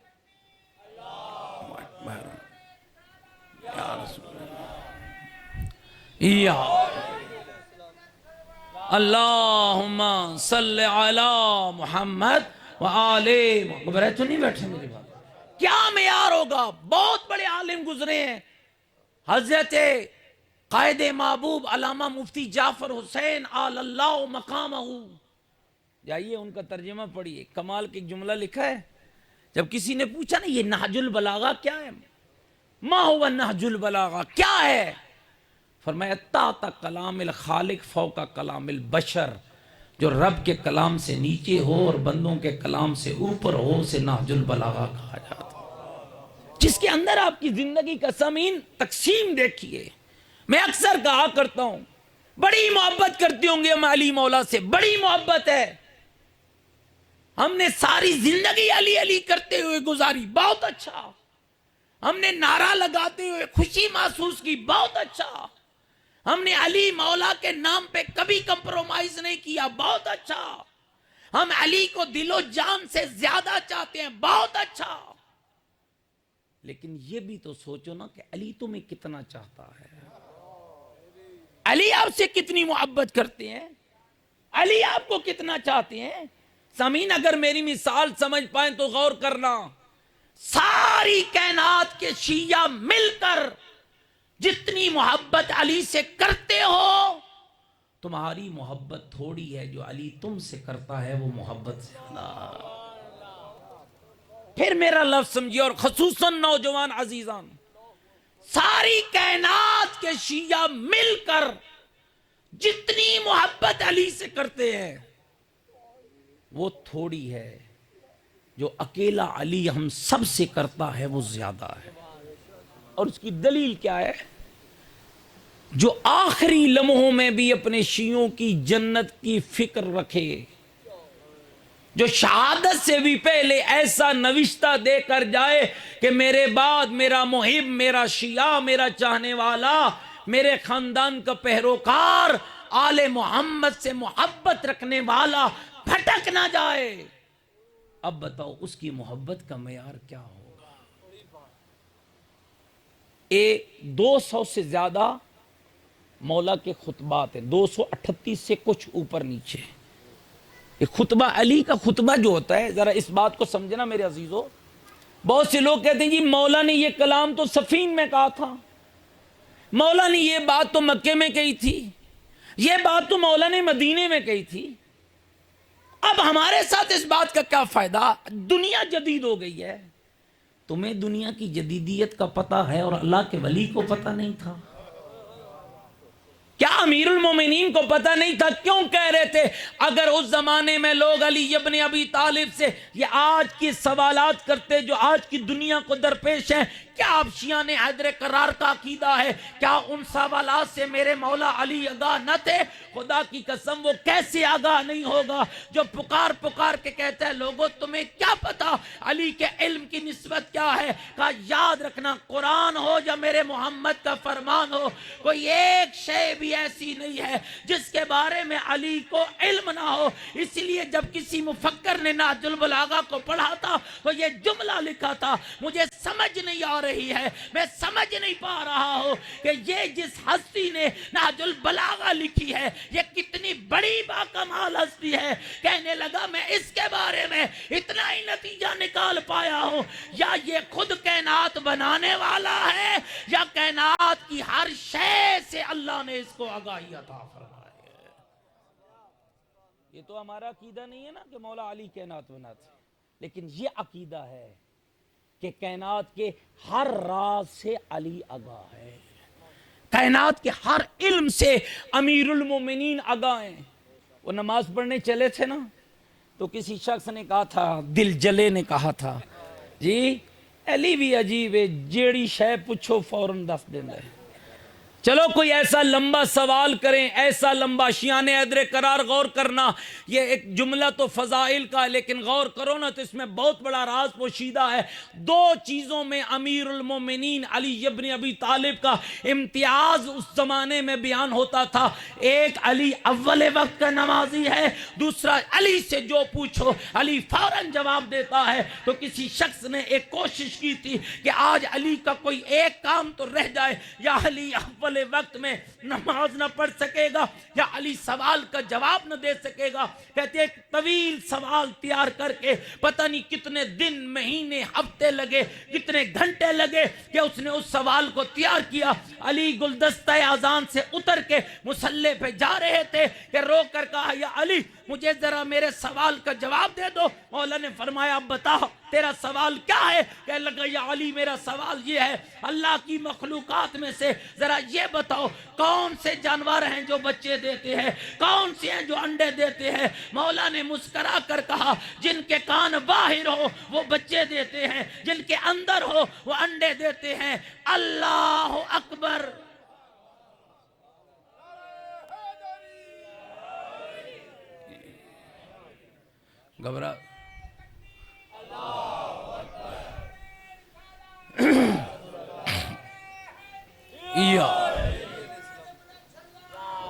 یا رسول یا اللہم صلی علی محمد وآل محمد۔ تو نہیں بیٹھے میری بات؟ کیا معیار ہوگا؟ بہت بڑے عالم گزرے ہیں، حضرت قائد محبوب علامہ مفتی جعفر حسین آل اللہ مقامہ، جائیے ان کا ترجمہ پڑھیے، کمال کی ایک جملہ لکھا ہے۔ جب کسی نے پوچھا نا یہ نہج البلاغہ کیا ہے، ما ہوا نہج البلاغہ کیا ہے، فرمایا تحت کلام الخالق فوق کلام البشر، جو رب کے کلام سے نیچے ہو اور بندوں کے کلام سے اوپر ہو، اسے نہج البلاغہ کہا جاتا ہے۔ جس کے اندر آپ کی زندگی کا زمین تقسیم دیکھیے۔ میں اکثر کہا کرتا ہوں بڑی محبت کرتے ہوں گے ہم علی مولا سے، بڑی محبت ہے، ہم نے ساری زندگی علی علی کرتے ہوئے گزاری، بہت اچھا، ہم نے نعرہ لگاتے ہوئے خوشی محسوس کی، بہت اچھا، ہم نے علی مولا کے نام پہ کبھی کمپرومائز نہیں کیا، بہت اچھا، ہم علی کو دل و جان سے زیادہ چاہتے ہیں، بہت اچھا، لیکن یہ بھی تو سوچو نا کہ علی تمہیں کتنا چاہتا ہے، علی آپ سے کتنی محبت کرتے ہیں، علی آپ کو کتنا چاہتے ہیں۔ سامعین اگر میری مثال سمجھ پائیں تو غور کرنا، ساری کائنات کے شیعہ مل کر جتنی محبت علی سے کرتے ہو، تمہاری محبت تھوڑی ہے، جو علی تم سے کرتا ہے وہ محبت زیادہ۔ پھر میرا لفظ سمجھیے، اور خصوصاً نوجوان عزیزان، ساری کائنات کے شیعہ مل کر جتنی محبت علی سے کرتے ہیں وہ تھوڑی ہے، جو اکیلا علی ہم سب سے کرتا ہے وہ زیادہ ہے۔ اور اس کی دلیل کیا ہے؟ جو آخری لمحوں میں بھی اپنے شیعوں کی جنت کی فکر رکھے، جو شہادت سے بھی پہلے ایسا نوشتہ دے کر جائے کہ میرے بعد میرا محب، میرا شیعہ، میرا چاہنے والا، میرے خاندان کا پیروکار، آل محمد سے محبت رکھنے والا پھٹک نہ جائے، اب بتاؤ اس کی محبت کا معیار کیا ہوگا؟ 200 سے زیادہ مولا کے خطبات ہیں، 238 سے کچھ اوپر نیچے۔ یہ خطبہ علی کا خطبہ جو ہوتا ہے، ذرا اس بات کو سمجھنا میرے عزیزو، بہت سے لوگ کہتے ہیں جی مولا نے یہ کلام تو صفین میں کہا تھا، مولا نے یہ بات تو مکے میں کہی تھی، یہ بات تو مولا نے مدینے میں کہی تھی، اب ہمارے ساتھ اس بات کا کیا فائدہ؟ دنیا جدید ہو گئی ہے، تمہیں دنیا کی جدیدیت کا پتہ ہے اور اللہ کے ولی کو پتہ نہیں تھا؟ کیا امیر المومنین کو پتہ نہیں تھا کیوں کہہ رہے تھے؟ اگر اس زمانے میں لوگ علی ابن ابی طالب سے یہ آج کی سوالات کرتے جو آج کی دنیا کو درپیش ہیں، کیا آپ شیعہ نے حیدر کرار کا عقیدہ ہے، کیا ان سوالات سے میرے مولا علی آگاہ نہ تھے؟ خدا کی قسم وہ کیسے آگاہ نہیں ہوگا جو پکار پکار کے کہتا ہے لوگوں تمہیں کیا پتا علی کے علم کی نسبت کیا ہے؟ کہا یاد رکھنا قرآن ہو یا میرے محمد کا فرمان ہو، کوئی ایک شے بھی ایسی نہیں ہے جس کے بارے میں علی کو علم نہ ہو۔ اس لیے جب کسی مفکر نے نہج البلاغہ کو پڑھا تھا تو یہ جملہ لکھا تھا، مجھے سمجھ نہیں آ رہی ہے، میں سمجھ نہیں پا رہا ہوں کہ یہ جس ہستی نے نہج البلاغہ لکھی ہے یہ کتنی بڑی باکمال ہستی ہے۔ کہنے لگا میں اس کے بارے میں اتنا ہی نتیجہ نکال پایا ہوں، یا یہ خود کائنات بنانے والا ہے یا کائنات کی ہر شے سے اللہ نے اس کو آگاہی عطا فرمائی ہے۔ یہ تو ہمارا عقیدہ نہیں ہے نا کہ مولا علی کائنات بناتے، لیکن یہ عقیدہ ہے کہ کائنات کے ہر راز سے علی آگاہ ہے، کائنات کے ہر علم سے امیر المومنین آگاہ ہیں۔ وہ نماز پڑھنے چلے تھے نا تو کسی شخص نے کہا تھا، دل جلے نے کہا تھا، جی علی بھی عجیب ہے، جیڑی شے پوچھو فوراً دس دینا ہے۔ چلو کوئی ایسا لمبا سوال کریں، ایسا لمبا، شیعان حیدر کرار غور کرنا، یہ ایک جملہ تو فضائل کا ہے لیکن غور کرو نا تو اس میں بہت بڑا راز پوشیدہ ہے۔ دو چیزوں میں امیر المومنین علی ابن ابی طالب کا امتیاز اس زمانے میں بیان ہوتا تھا، ایک علی اول وقت کا نمازی ہے، دوسرا علی سے جو پوچھو علی فوراً جواب دیتا ہے۔ تو کسی شخص نے ایک کوشش کی تھی کہ آج علی کا کوئی ایک کام تو رہ جائے، یا علی اول وقت میں نماز نہ پڑھ سکے گا یا علی سوال کا جواب نہ دے سکے گا۔ کہتے ایک طویل سوال تیار کر کے پتہ نہیں کتنے دن، مہینے، ہفتے لگے، کتنے گھنٹے لگے کہ اس نے اس سوال کو تیار کیا۔ علی گلدستہ اذان سے اتر کے مصلی پہ جا رہے تھے کہ رو کر کہا یا علی مجھے ذرا میرے سوال کا جواب دے دو۔ مولا نے فرمایا اب بتا تیرا سوال کیا ہے؟ کہنے لگا یا علی میرا سوال یہ ہے، اللہ کی مخلوقات میں سے ذرا یہ بتاؤ کون سے جانور ہیں جو بچے دیتے ہیں، کون سے ہیں جو انڈے دیتے ہیں؟ مولا نے مسکرا کر کہا جن کے کان باہر ہو وہ بچے دیتے ہیں، جن کے اندر ہو وہ انڈے دیتے ہیں۔ اللہ اکبر۔ گھبرا یا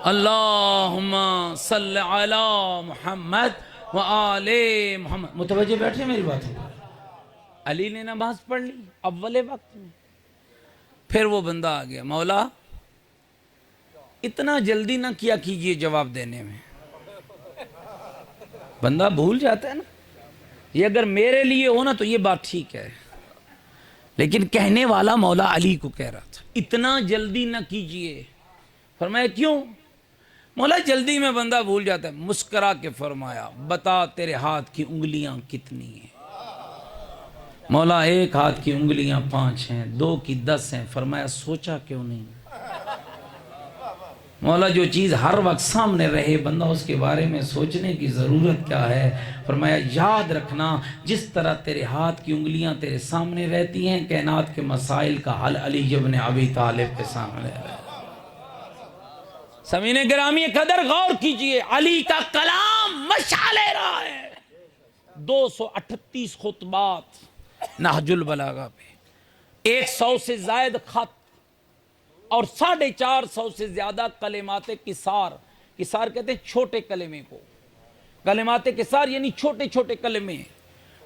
اللہم صلی علی محمد و آل محمد۔ متوجہ بیٹھے میری بات ہے؟ علی نے نماز پڑھ لی اول وقت میں، پھر وہ بندہ آ گیا، مولا اتنا جلدی نہ کیا کیجئے جواب دینے میں۔ بندہ بھول جاتا ہے نا، یہ اگر میرے لیے ہو نا تو یہ بات ٹھیک ہے، لیکن کہنے والا مولا علی کو کہہ رہا تھا اتنا جلدی نہ کیجئے۔ فرمایا کیوں؟ مولا جلدی میں بندہ بھول جاتا ہے۔ مسکرا کے فرمایا بتا تیرے ہاتھ کی انگلیاں کتنی ہیں؟ مولا ایک ہاتھ کی انگلیاں 5 ہیں، 2 کی 10 ہیں۔ فرمایا سوچا کیوں نہیں؟ مولا جو چیز ہر وقت سامنے رہے بندہ اس کے بارے میں سوچنے کی ضرورت کیا ہے؟ فرمایا یاد رکھنا جس طرح تیرے ہاتھ کی انگلیاں تیرے سامنے رہتی ہیں کائنات کے مسائل کا حل علی ابن ابی طالب کے سامنے رہتا ہے۔ سامعین گرامی قدر غور کیجئے، علی کا کلام مشعل راہ ہے۔ 238 خطبات نہج البلاغہ پہ، 100 سے زائد خط اور 450 سے زیادہ کلمات قصار۔ قصار کہتے ہیں چھوٹے کلمے کو، کلمات قصار یعنی چھوٹے چھوٹے کلمے۔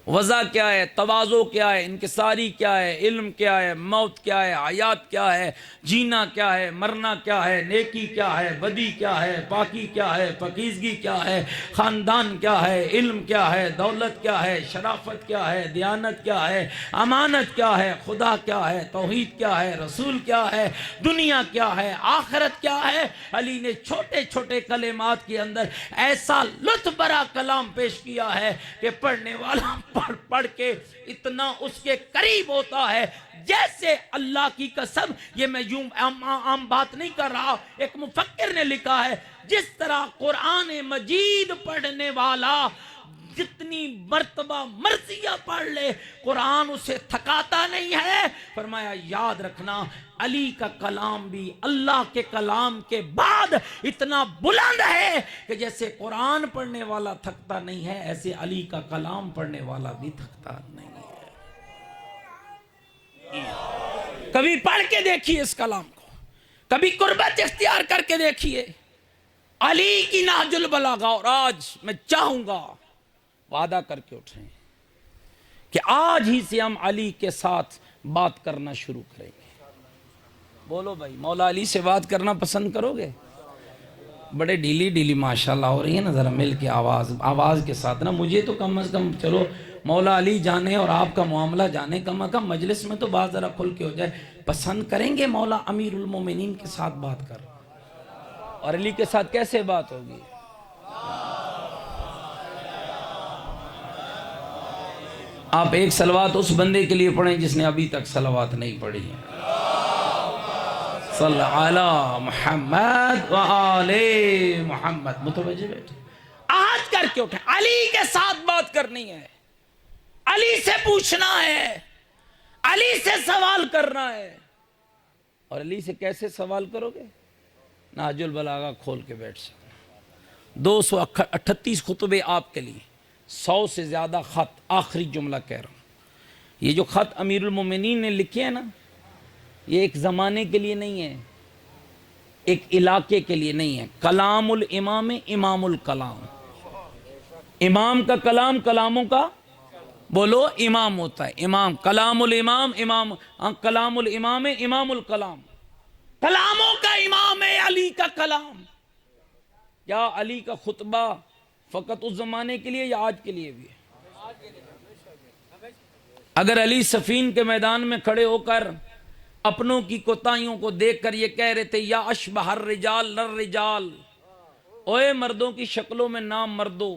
وضع کیا ہے، تواضع کیا ہے، انکساری کیا ہے، علم کیا ہے، موت کیا ہے، حیات کیا ہے، جینا کیا ہے، مرنا کیا ہے، نیکی کیا ہے، بدی کیا ہے، پاکی کیا ہے، پاکیزگی کیا ہے، خاندان کیا ہے، علم کیا ہے، دولت کیا ہے، شرافت کیا ہے، دیانت کیا ہے، امانت کیا ہے، خدا کیا ہے، توحید کیا ہے، رسول کیا ہے، دنیا کیا ہے، آخرت کیا ہے۔ علی نے چھوٹے چھوٹے کلمات کے اندر ایسا لطف بھرا کلام پیش کیا ہے کہ پڑھنے والا پڑھ پڑھ کے اتنا اس کے قریب ہوتا ہے جیسے اللہ کی قسم، یہ میں یوں عام بات نہیں کر رہا، ایک مفکر نے لکھا ہے جس طرح قرآن مجید پڑھنے والا جتنی مرتبہ مرثیہ پڑھ لے قرآن اسے تھکاتا نہیں ہے۔ فرمایا یاد رکھنا علی کا کلام بھی اللہ کے کلام کے بعد اتنا بلند ہے کہ جیسے قرآن پڑھنے والا تھکتا نہیں ہے، ایسے علی کا کلام پڑھنے والا بھی تھکتا نہیں ہے۔ کبھی پڑھ کے دیکھیے اس کلام کو، کبھی قربت اختیار کر کے دیکھیے علی کی نہج البلاغہ۔ اور آج میں چاہوں گا وعدہ کر کے اٹھیں کہ آج ہی سے ہم علی کے ساتھ بات کرنا شروع کریں گے۔ بولو بھائی، مولا علی سے بات کرنا پسند کرو گے؟ بڑے ڈھیلی ڈھیلی ماشاءاللہ ہو رہی ہے نا، ذرا مل کے آواز کے ساتھ نا، مجھے تو کم از کم چلو مولا علی جانے اور آپ کا معاملہ جانے، کم از کم مجلس میں تو بات ذرا کھل کے ہو جائے۔ پسند کریں گے مولا امیر المومنین کے ساتھ بات کر، اور علی کے ساتھ کیسے بات ہوگی؟ آپ ایک صلوات اس بندے کے لیے پڑھیں جس نے ابھی تک صلوات نہیں پڑھی ہے۔ صلی علی محمد و آل محمد۔ متوجہ بیٹھے، آج کر کے اٹھیں، علی کے ساتھ بات کرنی ہے، علی سے پوچھنا ہے، علی سے سوال کرنا ہے۔ اور علی سے کیسے سوال کرو گے؟ نہج البلاغہ کھول کے بیٹھ سکتے، 238 خطبے آپ کے لیے، 100 سے زیادہ خط۔ آخری جملہ کہہ رہا ہوں، یہ جو خط امیر المومنین نے لکھے ہیں نا، یہ ایک زمانے کے لیے نہیں ہے، ایک علاقے کے لیے نہیں ہے۔ کلام الامام امام الکلام، امام کا کلام کلاموں کا بولو امام ہوتا ہے، امام کلام الامام امام، کلام الامام امام الکلام، کلاموں کا امام ہے علی کا کلام۔ کیا علی کا خطبہ فقط اس زمانے کے لیے یا آج کے لیے بھی ہے؟ اگر علی صفین کے میدان میں کھڑے ہو کر اپنوں کی کوتاہیوں کو دیکھ کر یہ کہہ رہے تھے یا اشبہ الرجال للرجال، اوے مردوں کی شکلوں میں نام مردو،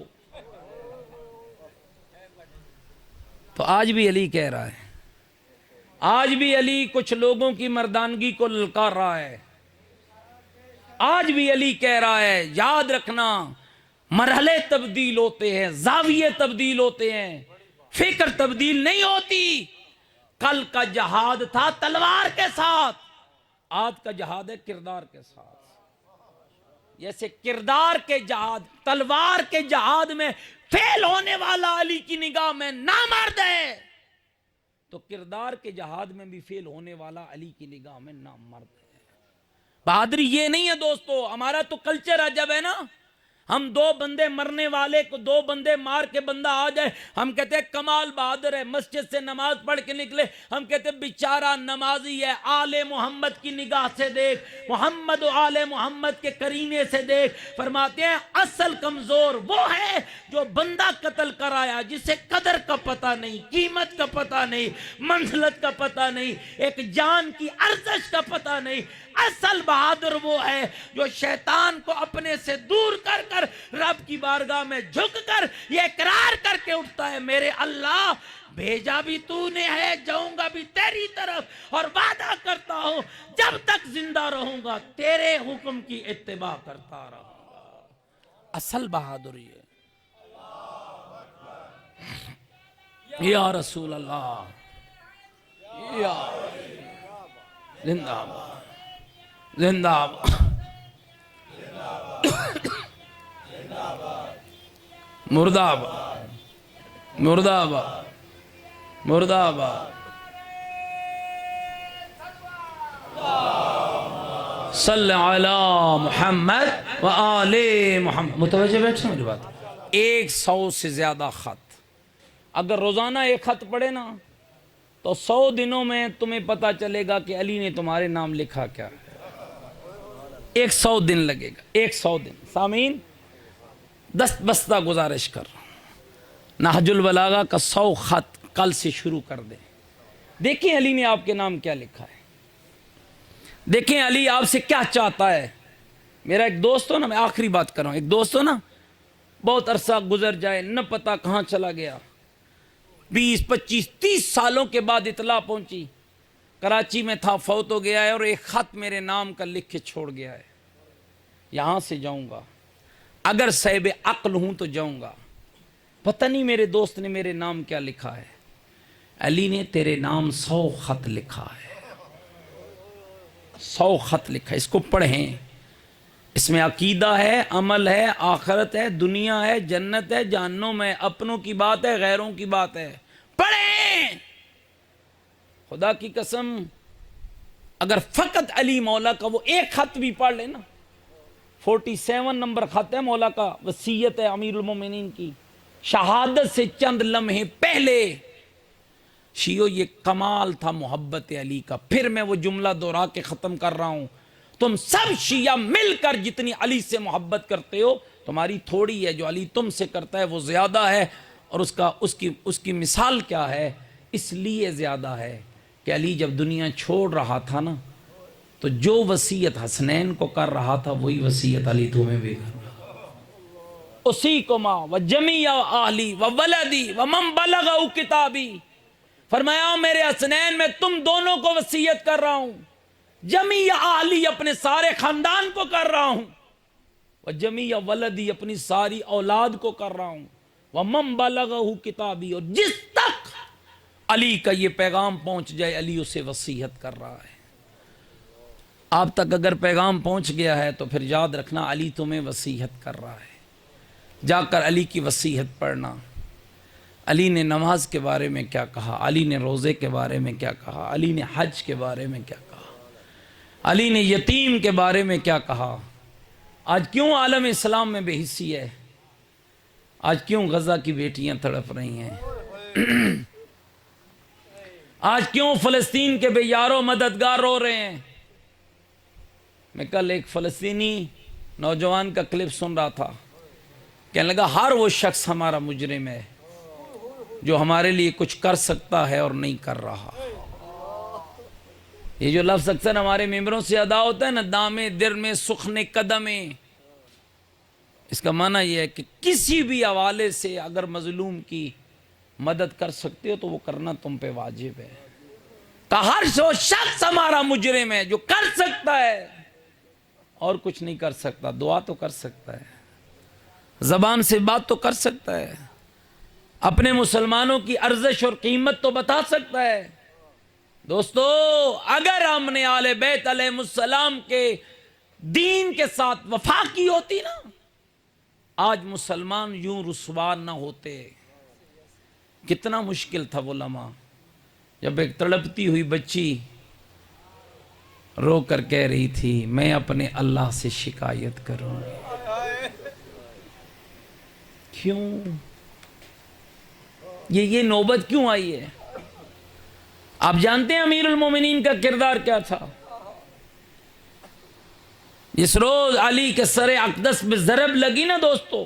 تو آج بھی علی کہہ رہا ہے، آج بھی علی کچھ لوگوں کی مردانگی کو للکار رہا ہے، آج بھی علی کہہ رہا ہے یاد رکھنا مرحلے تبدیل ہوتے ہیں، زاویے تبدیل ہوتے ہیں، فکر تبدیل نہیں ہوتی۔ کل کا جہاد تھا تلوار کے ساتھ، آج کا جہاد ہے کردار کے ساتھ۔ جیسے کردار کے جہاد، تلوار کے جہاد میں فیل ہونے والا علی کی نگاہ میں نامرد ہے، تو کردار کے جہاد میں بھی فیل ہونے والا علی کی نگاہ میں نامرد ہے۔ بہادری یہ نہیں ہے دوستو، ہمارا تو کلچر عجب ہے نا، ہم 2 بندے مرنے والے کو 2 بندے مار کے بندہ آ جائے، ہم کہتے ہیں کمال بہادر ہے، مسجد سے نماز پڑھ کے نکلے، ہم کہتے ہیں بیچارہ نمازی ہے، آل محمد کی نگاہ سے دیکھ، محمد و آل محمد کے قرینے سے دیکھ۔ فرماتے ہیں اصل کمزور وہ ہے جو بندہ قتل کرایا، جسے قدر کا پتہ نہیں، قیمت کا پتہ نہیں، منزلت کا پتہ نہیں، ایک جان کی ارزش کا پتہ نہیں۔ اصل بہادر وہ ہے جو شیطان کو اپنے سے دور کر کر رب کی بارگاہ میں جھک کر یہ اقرار کر کے اٹھتا ہے میرے اللہ بھیجا بھی تو نے ہے، جاؤں گا بھی تیری طرف، اور وعدہ کرتا ہوں جب تک زندہ رہوں گا تیرے حکم کی اتباع کرتا رہوں گا۔ اصل بہادری ہے۔ یا رسول اللہ، یا زندہ باد، زندہ باد، مردہ آباد، مردہ آباد، مردہ آباد۔ صلی علی محمد و آل محمد۔ متوجہ بیٹھے میری بات؟ 100 سے زیادہ خط، اگر روزانہ ایک خط پڑھے نا تو 100 دنوں میں تمہیں پتا چلے گا کہ علی نے تمہارے نام لکھا کیا ہے۔ 100 دن لگے گا، 100 دن۔ سامعین دست بستہ گزارش کر رہا ہوں، نہج البلاغہ کا 100 خط کل سے شروع کر دیں۔ دیکھیں علی نے آپ کے نام کیا لکھا ہے، دیکھیں علی آپ سے کیا چاہتا ہے۔ میرا ایک دوست ہو نا، میں آخری بات کر رہا ہوں، ایک دوست ہو نا بہت عرصہ گزر جائے نہ پتا کہاں چلا گیا، 20 25 30 سالوں کے بعد اطلاع پہنچی، کراچی میں تھا، فوت ہو گیا ہے، اور ایک خط میرے نام کا لکھ کے چھوڑ گیا ہے، یہاں سے جاؤں گا، اگر صاحب عقل ہوں تو جاؤں گا۔ پتہ نہیں میرے دوست نے میرے نام کیا لکھا ہے، علی نے تیرے نام 100 خط لکھا ہے، 100 خط لکھا ہے، اس کو پڑھیں، اس میں عقیدہ ہے، عمل ہے، آخرت ہے، دنیا ہے، جنت ہے، جہنم ہے، اپنوں کی بات ہے، غیروں کی بات ہے، پڑھیں۔ خدا کی قسم اگر فقط علی مولا کا وہ ایک خط بھی پڑھ لے نا، 47 نمبر خط ہے مولا کا، وصیت ہے امیر المومنین کی، شہادت سے چند لمحے پہلے۔ شیعو یہ کمال تھا محبت علی کا۔ پھر میں وہ جملہ دوہرا کے ختم کر رہا ہوں، تم سب شیعہ مل کر جتنی علی سے محبت کرتے ہو، تمہاری تھوڑی ہے، جو علی تم سے کرتا ہے وہ زیادہ ہے۔ اور اس کی مثال کیا ہے؟ اس لیے زیادہ ہے کہ علی جب دنیا چھوڑ رہا تھا نا، تو جو وصیت حسنین کو کر رہا تھا وہی وصیت علی تمہیں بھی کر رہا ہے۔ اسی کو ماں و جمیع اہلی و ولدی و من بلغ کتابی، فرمایا میرے حسنین میں تم دونوں کو وصیت کر رہا ہوں، جمیع اہلی اپنے سارے خاندان کو کر رہا ہوں، و جمیع ولدی اپنی ساری اولاد کو کر رہا ہوں، و من بلغ کتابی، اور جس تک علی کا یہ پیغام پہنچ جائے علی اسے وصیت کر رہا ہے۔ آپ تک اگر پیغام پہنچ گیا ہے تو پھر یاد رکھنا علی تمہیں وصیت کر رہا ہے، جا کر علی کی وصیت پڑھنا۔ علی نے نماز کے بارے میں کیا کہا، علی نے روزے کے بارے میں کیا کہا، علی نے حج کے بارے میں کیا کہا، علی نے یتیم کے بارے میں کیا کہا۔ آج کیوں عالم اسلام میں بے حسی ہے؟ آج کیوں غزہ کی بیٹیاں تڑپ رہی ہیں؟ آج کیوں فلسطین کے بے یارو مددگار رو رہے ہیں؟ میں کل ایک فلسطینی نوجوان کا کلپ سن رہا تھا، کہنے لگا ہر وہ شخص ہمارا مجرم ہے جو ہمارے لیے کچھ کر سکتا ہے اور نہیں کر رہا۔ یہ جو لفظ اکثر ہمارے ممبروں سے ادا ہوتا ہے نا، دامے در میں سخن قدمیں، اس کا معنی یہ ہے کہ کسی بھی حوالے سے اگر مظلوم کی مدد کر سکتے ہو تو وہ کرنا تم پہ واجب ہے۔ ہر وہ شخص ہمارا مجرم ہے جو کر سکتا ہے اور کچھ نہیں کر سکتا، دعا تو کر سکتا ہے، زبان سے بات تو کر سکتا ہے، اپنے مسلمانوں کی ارزش اور قیمت تو بتا سکتا ہے۔ دوستو اگر ہم نے آل بیت علیہ السلام کے دین کے ساتھ وفا کی ہوتی نا، آج مسلمان یوں رسوا نہ ہوتے۔ کتنا مشکل تھا وہ لمحہ جب ایک تڑپتی ہوئی بچی رو کر کہہ رہی تھی میں اپنے اللہ سے شکایت کروں گی۔ کیوں یہ نوبت کیوں آئی ہے؟ آپ جانتے ہیں امیر المومنین کا کردار کیا تھا؟ جس روز علی کے سر اقدس میں ضرب لگی نا دوستو،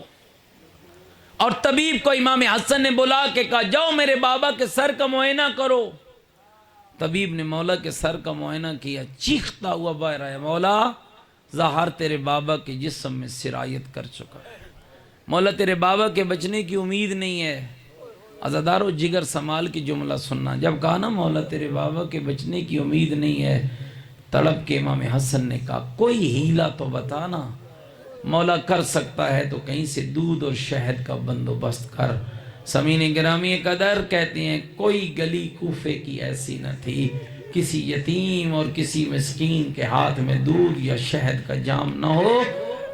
اور طبیب کو امام حسن نے بلا کے کہا جاؤ میرے بابا کے سر کا معائنہ کرو، طبیب نے مولا کے سر کا معائنہ کیا، چیختا ہوا باہر آیا، مولا زہر تیرے بابا کے جسم میں سرایت کر چکا ہے، مولا تیرے بابا کے بچنے کی امید نہیں ہے۔ عزادارو جگر سنبھال کی جملہ سننا، جب کہا نا مولا تیرے بابا کے بچنے کی امید نہیں ہے، تڑپ کے امام حسن نے کہا کوئی ہیلا تو بتانا، مولا کر سکتا ہے تو کہیں سے دودھ اور شہد کا بندوبست کر۔ سامعین گرامی قدر کہتے ہیں کوئی گلی کوفے کی ایسی نہ تھی کسی یتیم اور کسی مسکین کے ہاتھ میں دودھ یا شہد کا جام نہ ہو،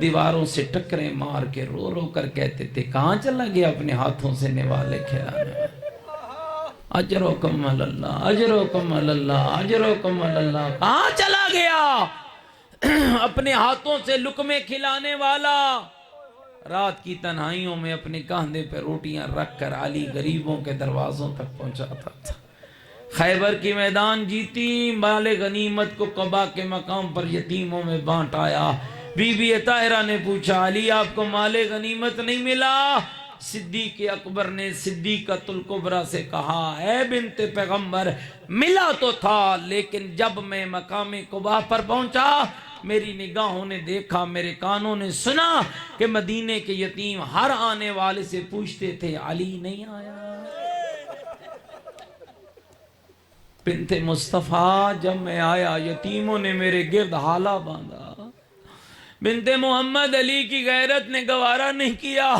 دیواروں سے ٹکریں مار کے رو رو کر کہتے تھے کہاں چلا گیا اپنے ہاتھوں سے نوالے کھلانے، اجرکم اللہ اجرکم اللہ اجرکم اللہ، کہاں چلا گیا اپنے ہاتھوں سے لقمے کھلانے والا؟ رات کی تنہائیوں میں اپنے کاندھے پہ روٹیاں رکھ کر علی غریبوں کے دروازوں تک پہنچاتا تھا۔ خیبر کی میدان جیتی، مال غنیمت کو قبا کے مقام پر یتیموں میں بانٹ آیا۔ بی بی طاہرہ نے پوچھا علی آپ کو مال غنیمت نہیں ملا؟ صدیق اکبر نے صدیقۃ الکبریٰ سے کہا اے بنت پیغمبر ملا تو تھا، لیکن جب میں مقام قبا پر پہنچا میری نگاہوں نے دیکھا، میرے کانوں نے سنا کہ مدینے کے یتیم ہر آنے والے سے پوچھتے تھے علی نہیں آیا، بنت مصطفیٰ جب میں آیا یتیموں نے میرے گرد حالہ باندھا. بنت محمد علی کی غیرت نے گوارا نہیں کیا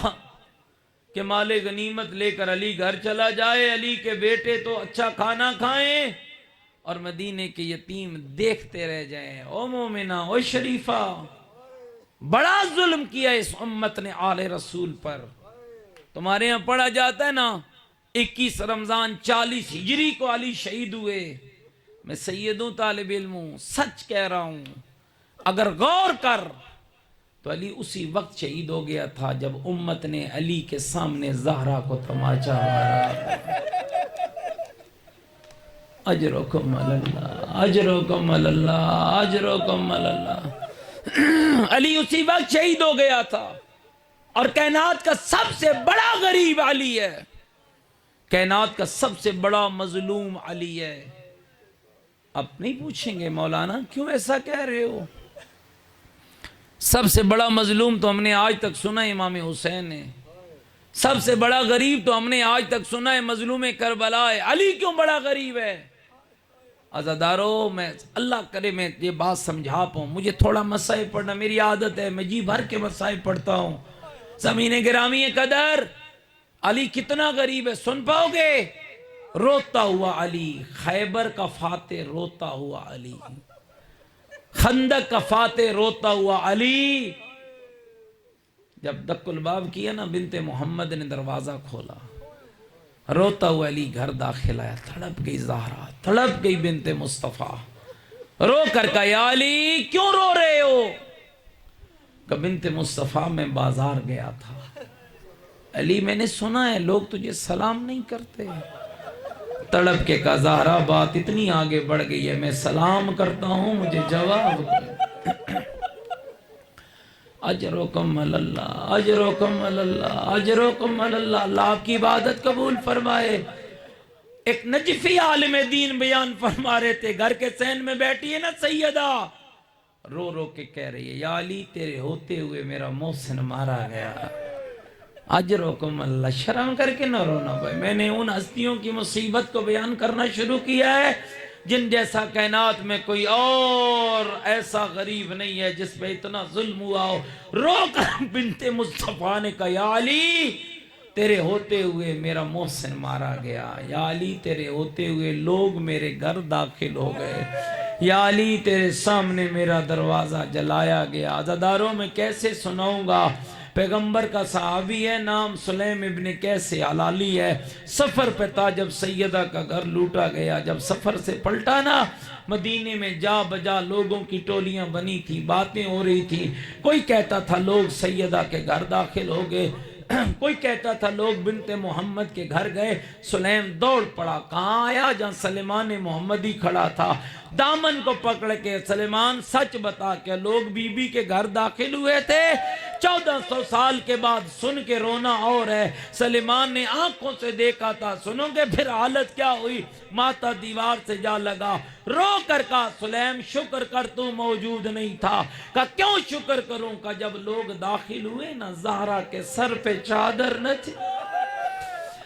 کہ مال غنیمت لے کر علی گھر چلا جائے. علی کے بیٹے تو اچھا کھانا کھائیں اور مدینے کے یتیم دیکھتے رہ جائیں. او مومنہ، او شریفہ، بڑا ظلم کیا اس امت نے آل رسول پر. تمہارے ہاں پڑھا جاتا ہے نا 21 رمضان 40 ہجری کو علی شہید ہوئے. میں سیدوں طالب علم ہوں، سچ کہہ رہا ہوں، اگر غور کر تو علی اسی وقت شہید ہو گیا تھا جب امت نے علی کے سامنے زہرا کو تماچا مارا. اجرکم اللہ، اجرکم اللہ، اجرکم اللہ. علی اسی وقت شہید ہو گیا تھا. اور کائنات کا سب سے بڑا غریب علی ہے، کائنات کا سب سے بڑا مظلوم علی ہے. آپ نہیں پوچھیں گے مولانا کیوں ایسا کہہ رہے ہو؟ سب سے بڑا مظلوم تو ہم نے آج تک سنا امام حسین ہے. سب سے بڑا غریب تو ہم نے آج تک سنا ہے مظلوم کربلا ہے. علی کیوں بڑا غریب ہے؟ عزادارو، میں اللہ کرے میں یہ بات سمجھا پاؤں. مجھے تھوڑا مسائل پڑھنا میری عادت ہے، میں جی بھر کے مسائل پڑھتا ہوں. زمین گرامی قدر، علی کتنا غریب ہے سن پاؤ گے؟ روتا ہوا علی، خیبر کا فاتح روتا ہوا علی، خندق کا فاتح روتا ہوا علی. جب دق الباب کیا نا بنت محمد نے دروازہ کھولا، روتا ہوا علی گھر داخل آیا. تڑپ گئی زہرا، تڑپ گئی بنت مصطفیٰ، رو کر کہا یا علی کیوں رو رہے ہو؟ کہ بنت مصطفیٰ میں بازار گیا تھا علی، میں نے سنا ہے لوگ تجھے سلام نہیں کرتے. تڑپ کے کہا زہرا بات اتنی آگے بڑھ گئی ہے، میں سلام کرتا ہوں مجھے جواب دو. اجرکم اللہ، اجرکم اللہ، اجرکم اللہ. اللہ آپ کی عبادت قبول فرمائے. ایک نجفی عالم دین بیان فرما رہے تھے، گھر کے صحن میں بیٹھی ہے نا سیدہ، رو رو کے کہہ رہی ہے یا علی تیرے ہوتے ہوئے میرا محسن مارا گیا. اجرکم اللہ. شرم کر کے نہ رونا بھائی. میں نے ان ہستیوں کی مصیبت کو بیان کرنا شروع کیا ہے جن جیسا کائنات میں کوئی اور ایسا غریب نہیں ہے جس پہ اتنا ظلم ہوا ہو. رو کر بنت مصطفیٰ نے کہا یا علی تیرے ہوتے ہوئے میرا محسن مارا گیا. یا علی تیرے ہوتے ہوئے لوگ میرے گھر داخل ہو گئے. یا علی تیرے سامنے میرا دروازہ جلایا گیا. عزاداروں میں کیسے سناؤں گا؟ پیغمبر کا صحابی ہے، نام سلیم ابن قیس علالی ہے. سفر پہ تھا جب سیدہ کا گھر لوٹا گیا. جب سفر سے پلٹا نا مدینے میں جا بجا لوگوں کی ٹولیاں بنی تھی، باتیں ہو رہی تھی. کوئی کہتا تھا لوگ سیدہ کے گھر داخل ہو گئے، کوئی کہتا تھا لوگ بنت محمد کے گھر گئے. سلیم دوڑ پڑا، کہاں آیا؟ جہاں سلیمان محمدی کھڑا تھا. دامن کو پکڑ کے سلیمان سچ بتا کہ لوگ بی بی کے گھر داخل ہوئے تھے. 1400 سال کے بعد سن کے رونا اور ہے. سلیمان نے آنکھوں سے دیکھا تھا، سنو گے پھر حالت کیا ہوئی؟ ماتا دیوار سے جا لگا، رو کر کہا سلیم شکر کر تو موجود نہیں تھا. کہا کیوں شکر کروں؟ کہ جب لوگ داخل ہوئے نا زہرا کے سر پہ چادر نہ تھی.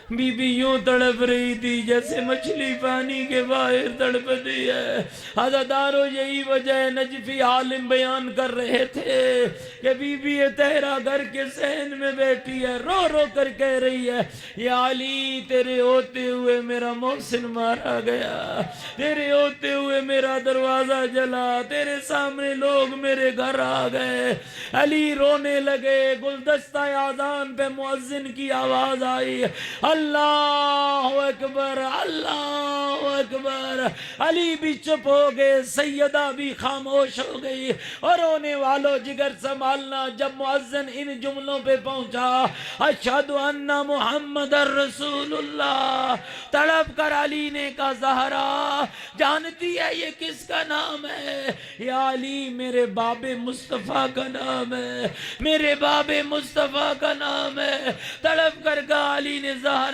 بی بی یوں تڑپ رہی تھی جیسے مچھلی پانی کے باہر تڑپتی ہے. عزادارو یہی وجہ نجفی عالم بیان کر رہے تھے کہ بی بی تہرا گھر کے صحن میں بیٹھی ہے، رو رو کر کہہ رہی ہے یا علی تیرے ہوتے ہوئے میرا محسن مارا گیا، تیرے ہوتے ہوئے میرا دروازہ جلا، تیرے سامنے لوگ میرے گھر آ گئے. علی رونے لگے. گلدستہ اذان پہ مؤذن کی آواز آئی، اللہ اکبر، اللہ اکبر. علی بھی چپ ہو گئے، سیدہ بھی خاموش ہو گئی. اور رونے والوں جگر سنبھالنا. جب مؤذن ان جملوں پہ پہنچا اشہد ان محمد رسول اللہ، تڑپ کر علی نے کہا زہرا جانتی ہے یہ کس کا نام ہے؟ یا علی میرے باب مصطفیٰ کا نام ہے، میرے باب مصطفیٰ کا نام ہے. تڑپ کر کہا علی نے زہرا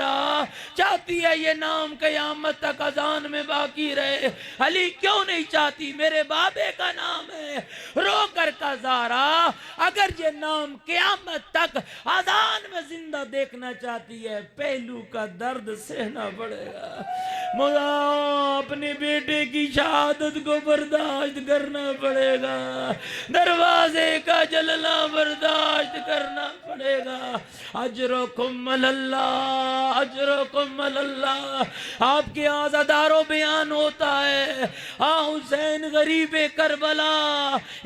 چاہتی ہے یہ نام قیامت تک اذان میں باقی رہے. علی کیوں نہیں چاہتی؟ میرے بابے کا نام ہے. رو کر کا زہرا اگر یہ نام قیامت تک اذان میں زندہ دیکھنا چاہتی ہے پہلو کا درد سہنا پڑے گا۔ مولا اپنے بیٹے کی شہادت کو برداشت کرنا پڑے گا، دروازے کا جلنا برداشت کرنا پڑے گا۔ اجرکم اللہ، اجرکم اللہ۔ آپ کے عزاداروں بیان ہوتا ہے حسین غریب کربلا،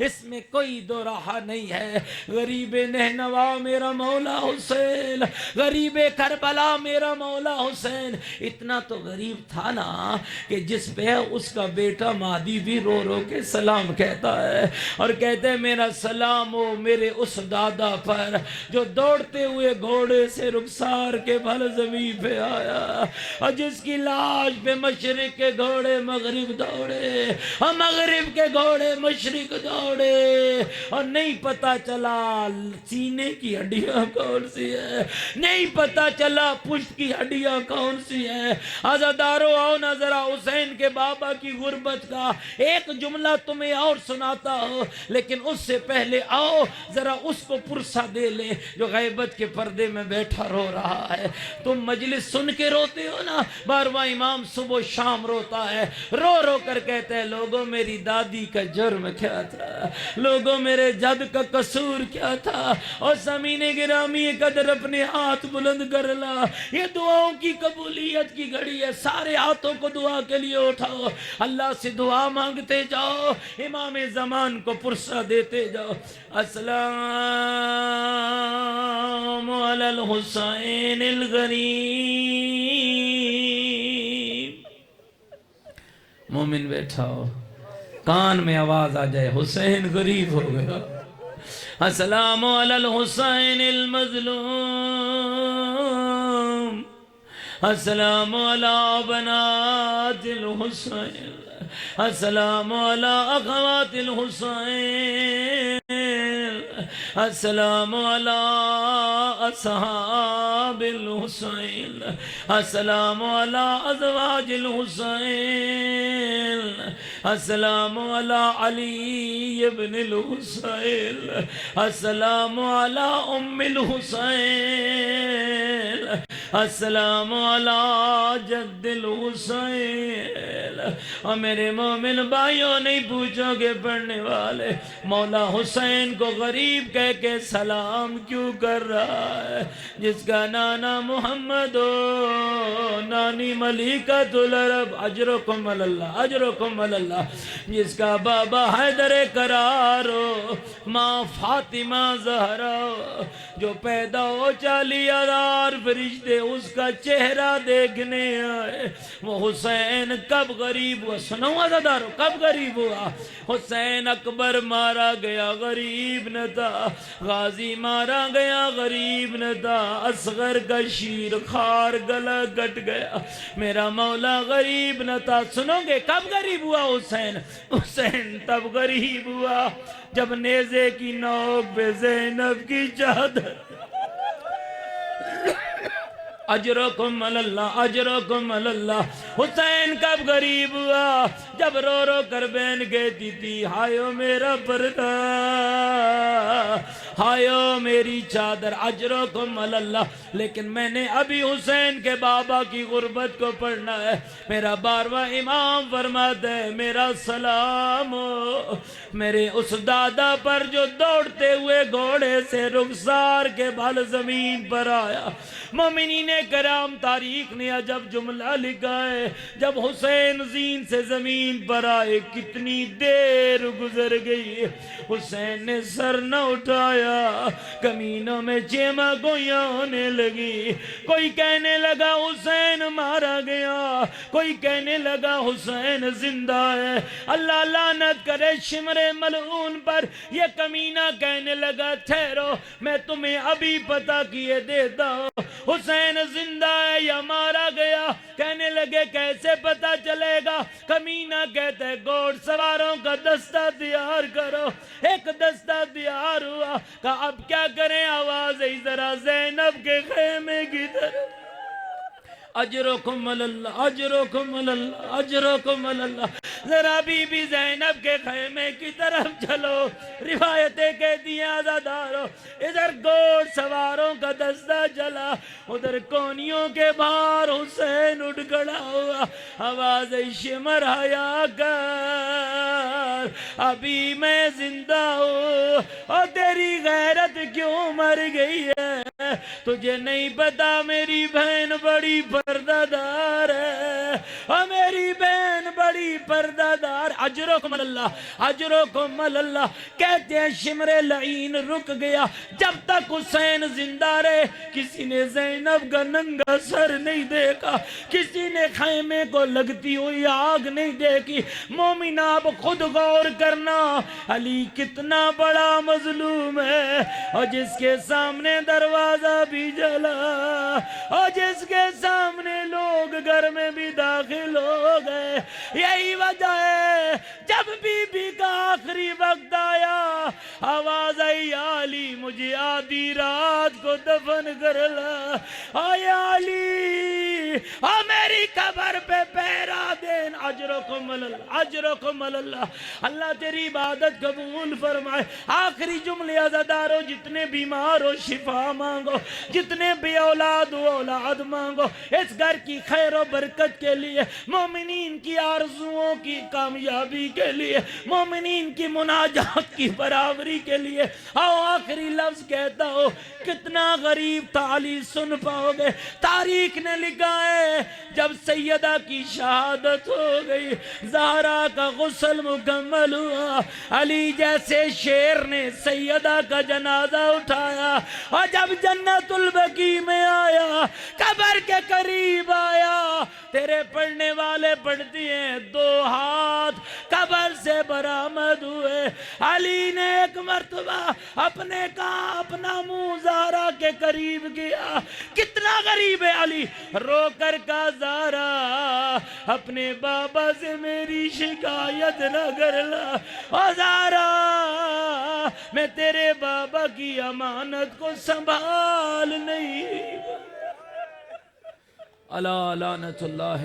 اس میں کوئی دو راہ نہیں ہے۔ غریب نہنوا میرا مولا حسین، غریب کربلا میرا مولا حسین۔ اتنا تو غریب تھا نا کہ جس پہ اس کا بیٹا مہدی بھی رو رو کے سلام کہتا ہے، اور کہتے ہیں میرا سلام ہو میرے اس دادا پر جو دوڑتے ہوئے گھوڑے سے رخسار کے بھل زمین پہ آیا، اور جس کی لاش پہ مشرق کے گھوڑے مغرب دوڑے اور مغرب کے گھوڑے مشرق دوڑے، اور نہیں پتا چلا سینے کی ہڈیاں کون سی ہے، نہیں پتا چلا پشت کی ہڈیاں کون سی ہے۔ عزادارو آؤ نا ذرا حسین کے بابا کی غربت کا ایک جملہ تمہیں اور سناتا ہو، لیکن اس سے پہلے آؤ ذرا اس کو پرسہ دے لیں جو غیبت کے پردے میں بیٹھا رو رہا ہے۔ تم مجلس سن کے روتے ہو نا، 12واں امام صبح و شام روتا ہے، رو رو کر کہتے ہیں لوگوں میری دادی کا جرم کیا تھا، لوگوں میرے جد کا قصور کیا تھا۔ اور زمین گرامی قدر اپنے ہاتھ بلند کر لا، یہ دعاؤں کی قبولیت کی گھڑی ہے، سارے ہاتھوں کو دعا کے لیے اٹھاؤ، اللہ سے دعا مانگتے جاؤ، امام زمان کو پرسہ دیتے جاؤ۔ السلام علی الحسین الغریب۔ مومن بیٹھا ہو، کان میں آواز آ جائے حسین غریب ہو گیا۔ السلام علی الحسین المظلوم، السلام علی بنات الحسین، السلام علی اخوات الحسین، السلام علی اصحاب الحسین، السلام علی ازواج الحسین، السلام علی علی ابن الحسین، السلام علی ام الحسین، السلام علی جد الحسین۔ اور میرے مومن بھائیوں نہیں پوچھو گے پڑھنے والے مولا حسین کو غریب کہہ کے سلام کیوں کر رہا ہے؟ جس کا نانا محمد ہو، نانی ملکۃ العرب، اجرکم اللہ، اجرکم اللہ، جس کا بابا حیدر کرار ہو، ماں فاطمہ زہرا ہو، جو پیدا ہو 40,000 فرشتے اس کا چہرہ دیکھنے آئے، وہ حسین کب غریب ہوا؟ سنو عزادارو، کب غریب ہوا؟ حسین اکبر مارا گیا غریب نہ تھا، غازی مارا گیا غریب نہ تھا، اصغر کا شیر خار گلا کٹ گیا، میرا مولا غریب نہ تھا۔ سنو گے کب غریب ہوا حسین؟ حسین تب غریب ہوا جب نیزے کی نوک پہ زینب کی چادر۔ اجرکم اللہ، اجرکم اللہ۔ حسین کب غریب ہوا؟ جب رو رو کر بہن کہتی تھی ہائیو میرا پردہ، ہائیو میری چادر۔ اجرکم اللہ۔ لیکن میں نے ابھی حسین کے بابا کی غربت کو پڑھنا ہے۔ میرا 12واں امام فرماتا ہے میرا سلام ہو میرے اس دادا پر جو دوڑتے ہوئے گھوڑے سے رخسار کے بھل زمین پر آیا۔ مومنین کرام تاریخ نے عجب جملہ لکھا ہے، جب حسین زین سے زمین پر آئے کتنی دیر گزر گئی، حسین نے سر نہ اٹھایا، کمینوں میں چیمہ گویاں ہونے لگی۔ کوئی کہنے لگا حسین مارا گیا، کوئی کہنے لگا حسین زندہ ہے۔ اللہ لعنت کرے شمر ملعون پر۔ یہ کمینہ کہنے لگا ٹھہرو میں تمہیں ابھی پتہ کیے دیتا ہوں حسین زندہ ہے یا مارا گیا۔ کہنے لگے کیسے پتہ چلے گا؟ کمینہ کہتے ہیں گھوڑ سواروں کا دستہ تیار کرو۔ ایک دستہ تیار ہوا، کہا اب کیا کریں؟ آواز ذرا زینب کے خیمے کی طرف۔ اجرکم اللہ اجرکم اللہ اجرکم اللہ۔ ذرا بی بی زینب کے خیمے کی طرف چلو، روایتیں کہتی ہیں عزادارو، ادھر گھوڑ سواروں کا دستہ چلا، ادھر کونیوں کے باہر حسین اٹھ کھڑا ہوا، آواز شمر حیا کر، ابھی میں زندہ ہوں، اور تیری غیرت کیوں مر گئی ہے؟ تجھے نہیں پتا میری بہن بڑی پردہ دار ہے، اور میری بہن بڑی پردہ دار۔ اجرکم اللہ اجرکم اللہ۔ کہتے ہیں شمر لعین رک گیا، جب تک حسین زندہ رہے کسی نے زینب کا ننگا سر نہیں دیکھا، کسی نے خیمے کو لگتی ہوئی آگ نہیں دیکھی۔ مومن آپ خود غور کرنا، علی کتنا بڑا مظلوم ہے، اور جس کے سامنے دروازہ بھی جلا، اور جس کے سامنے لوگ گھر میں بھی داخل ہو گئے۔ یہی وجہ ہے جب بی بی کا آخری وقت آیا، آواز آئی یا علی مجھے آدھی رات کو دفن کر لا، اے علی اور میری قبر پہ پیرا دین۔ اجرکم اللہ اجرکم اللہ۔ اللہ تیری عبادت قبول فرمائے۔ آخری جملے عزادارو، جتنے بیمار ہو شفا مانگو، جتنے بے اولاد ہو اولاد مانگو، اس گھر کی خیر و برکت کے لیے، مومنین کی آرزوؤں کی کامیابی کے لیے، مومنین کی مناجات کی برابری کے لیے۔ آؤ آخری لفظ کہتا ہو، کتنا غریب تھا علی سن پاؤ گے۔ تاریخ نے لکھا ہے جب سیدہ کی شہادت ہو گئی، زہرا کا غسل مکمل ہوا، علی جیسے شیر نے سیدہ کا جنازہ اٹھایا، اور جب جنت البقیع میں آیا، قبر کے قریب آیا، تیرے پڑھنے والے پڑھتی ہیں 2 ہاتھ قبر سے برآمد ہوئے۔ علی نے ایک مرتبہ اپنا منہ زہرا کے قریب کیا۔ کتنا غریب ہے علی، رو کر کہا زہرا اپنے بابا سے میری شکایت نہ کر لا، اور زہرا میں تیرے بابا کی امانت کو سنبھال نہیں۔ الا لعنت اللہ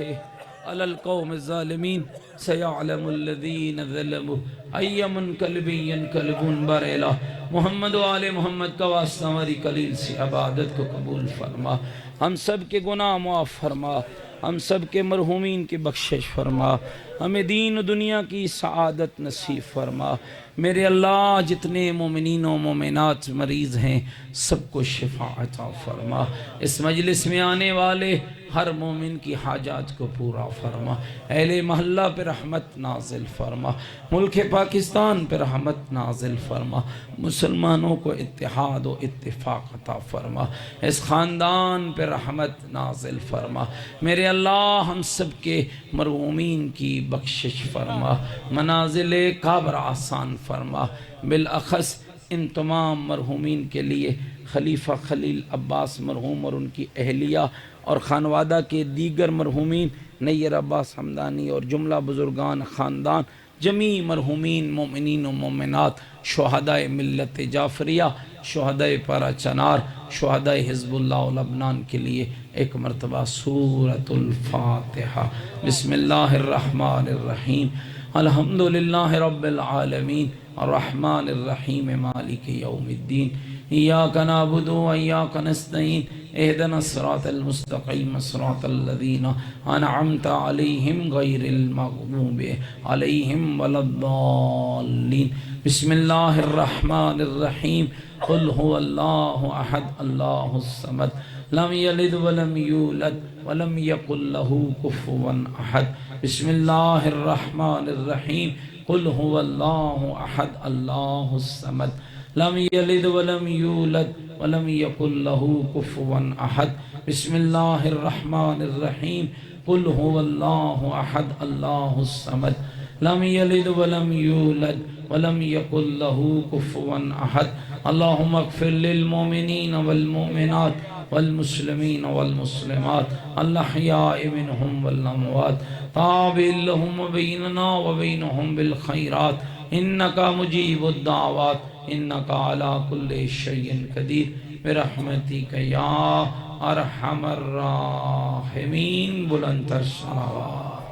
علی القوم الظالمین، سیعلم الذین ظلموا ای منقلب ینقلبون۔ بر الہ محمد و آل محمد کا واسطہ ہماری قلیل سی عبادت کو قبول فرما، ہم سب کے گناہ معاف فرما، ہم سب کے مرحومین کی بخشش فرما، ہمیں دین و دنیا کی سعادت نصیب فرما۔ میرے اللہ جتنے مومنین و مومنات مریض ہیں سب کو شفا عطا فرما، اس مجلس میں آنے والے ہر مومن کی حاجات کو پورا فرما، اہل محلہ پہ رحمت نازل فرما، ملک پاکستان پہ رحمت نازل فرما، مسلمانوں کو اتحاد و اتفاق عطا فرما، اس خاندان پہ رحمت نازل فرما۔ میرے اللہ ہم سب کے مرحومین کی بخشش فرما، منازل قبر آسان فرما، بالاخص ان تمام مرحومین کے لیے خلیفہ خلیل عباس مرحوم اور ان کی اہلیہ اور خانوادہ کے دیگر مرحومین، نیر عباس حمدانی اور جملہ بزرگان خاندان، جمیع مرحومین مومنین و مومنات، شہدائے ملت جعفریہ، شہدائے پارہ چنار، شہدائے حزب اللہ و لبنان کے لیے ایک مرتبہ سورۃ الفاتحہ۔ بسم اللہ الرحمن الرحیم، الحمدللہ رب العالمین، الرحمن الرحیم، مالک یوم الدین، ایاک نعبد و ایاک نستعین، اہدنا الصراط المستقیم، صراط الذین انعمت علیہم غیر المغضوب علیہم ولا الضالین۔ بسم اللہ الرحمن الرحیم، قل هو اللہ احد اللہ الصمد، لم یلد ولم یولد ولم یکن له کفوا احد۔ بسم اللہ الرحمن الرحیم، قل هو اللہ احد اللہ الصمد، لم یلد ولم یولد ولم یکن له کفوا احد۔ بسم اللہ الرحمن الرحیم، قل هو اللہ احد اللہ الصمد، لم یلد ولم یولد ولم یکن له کفوا احد۔ اللہم اغفر للمؤمنین والمؤمنات والمسلمین والمسلمات الاحیاء منہم والاموات، تابع لهم بیننا وبینہم بالخیرات، انکا مجیب الدعوات انکا علی کل شیء قدیر برحمتک یا ارحم الراحمین. بلند تر صلوات.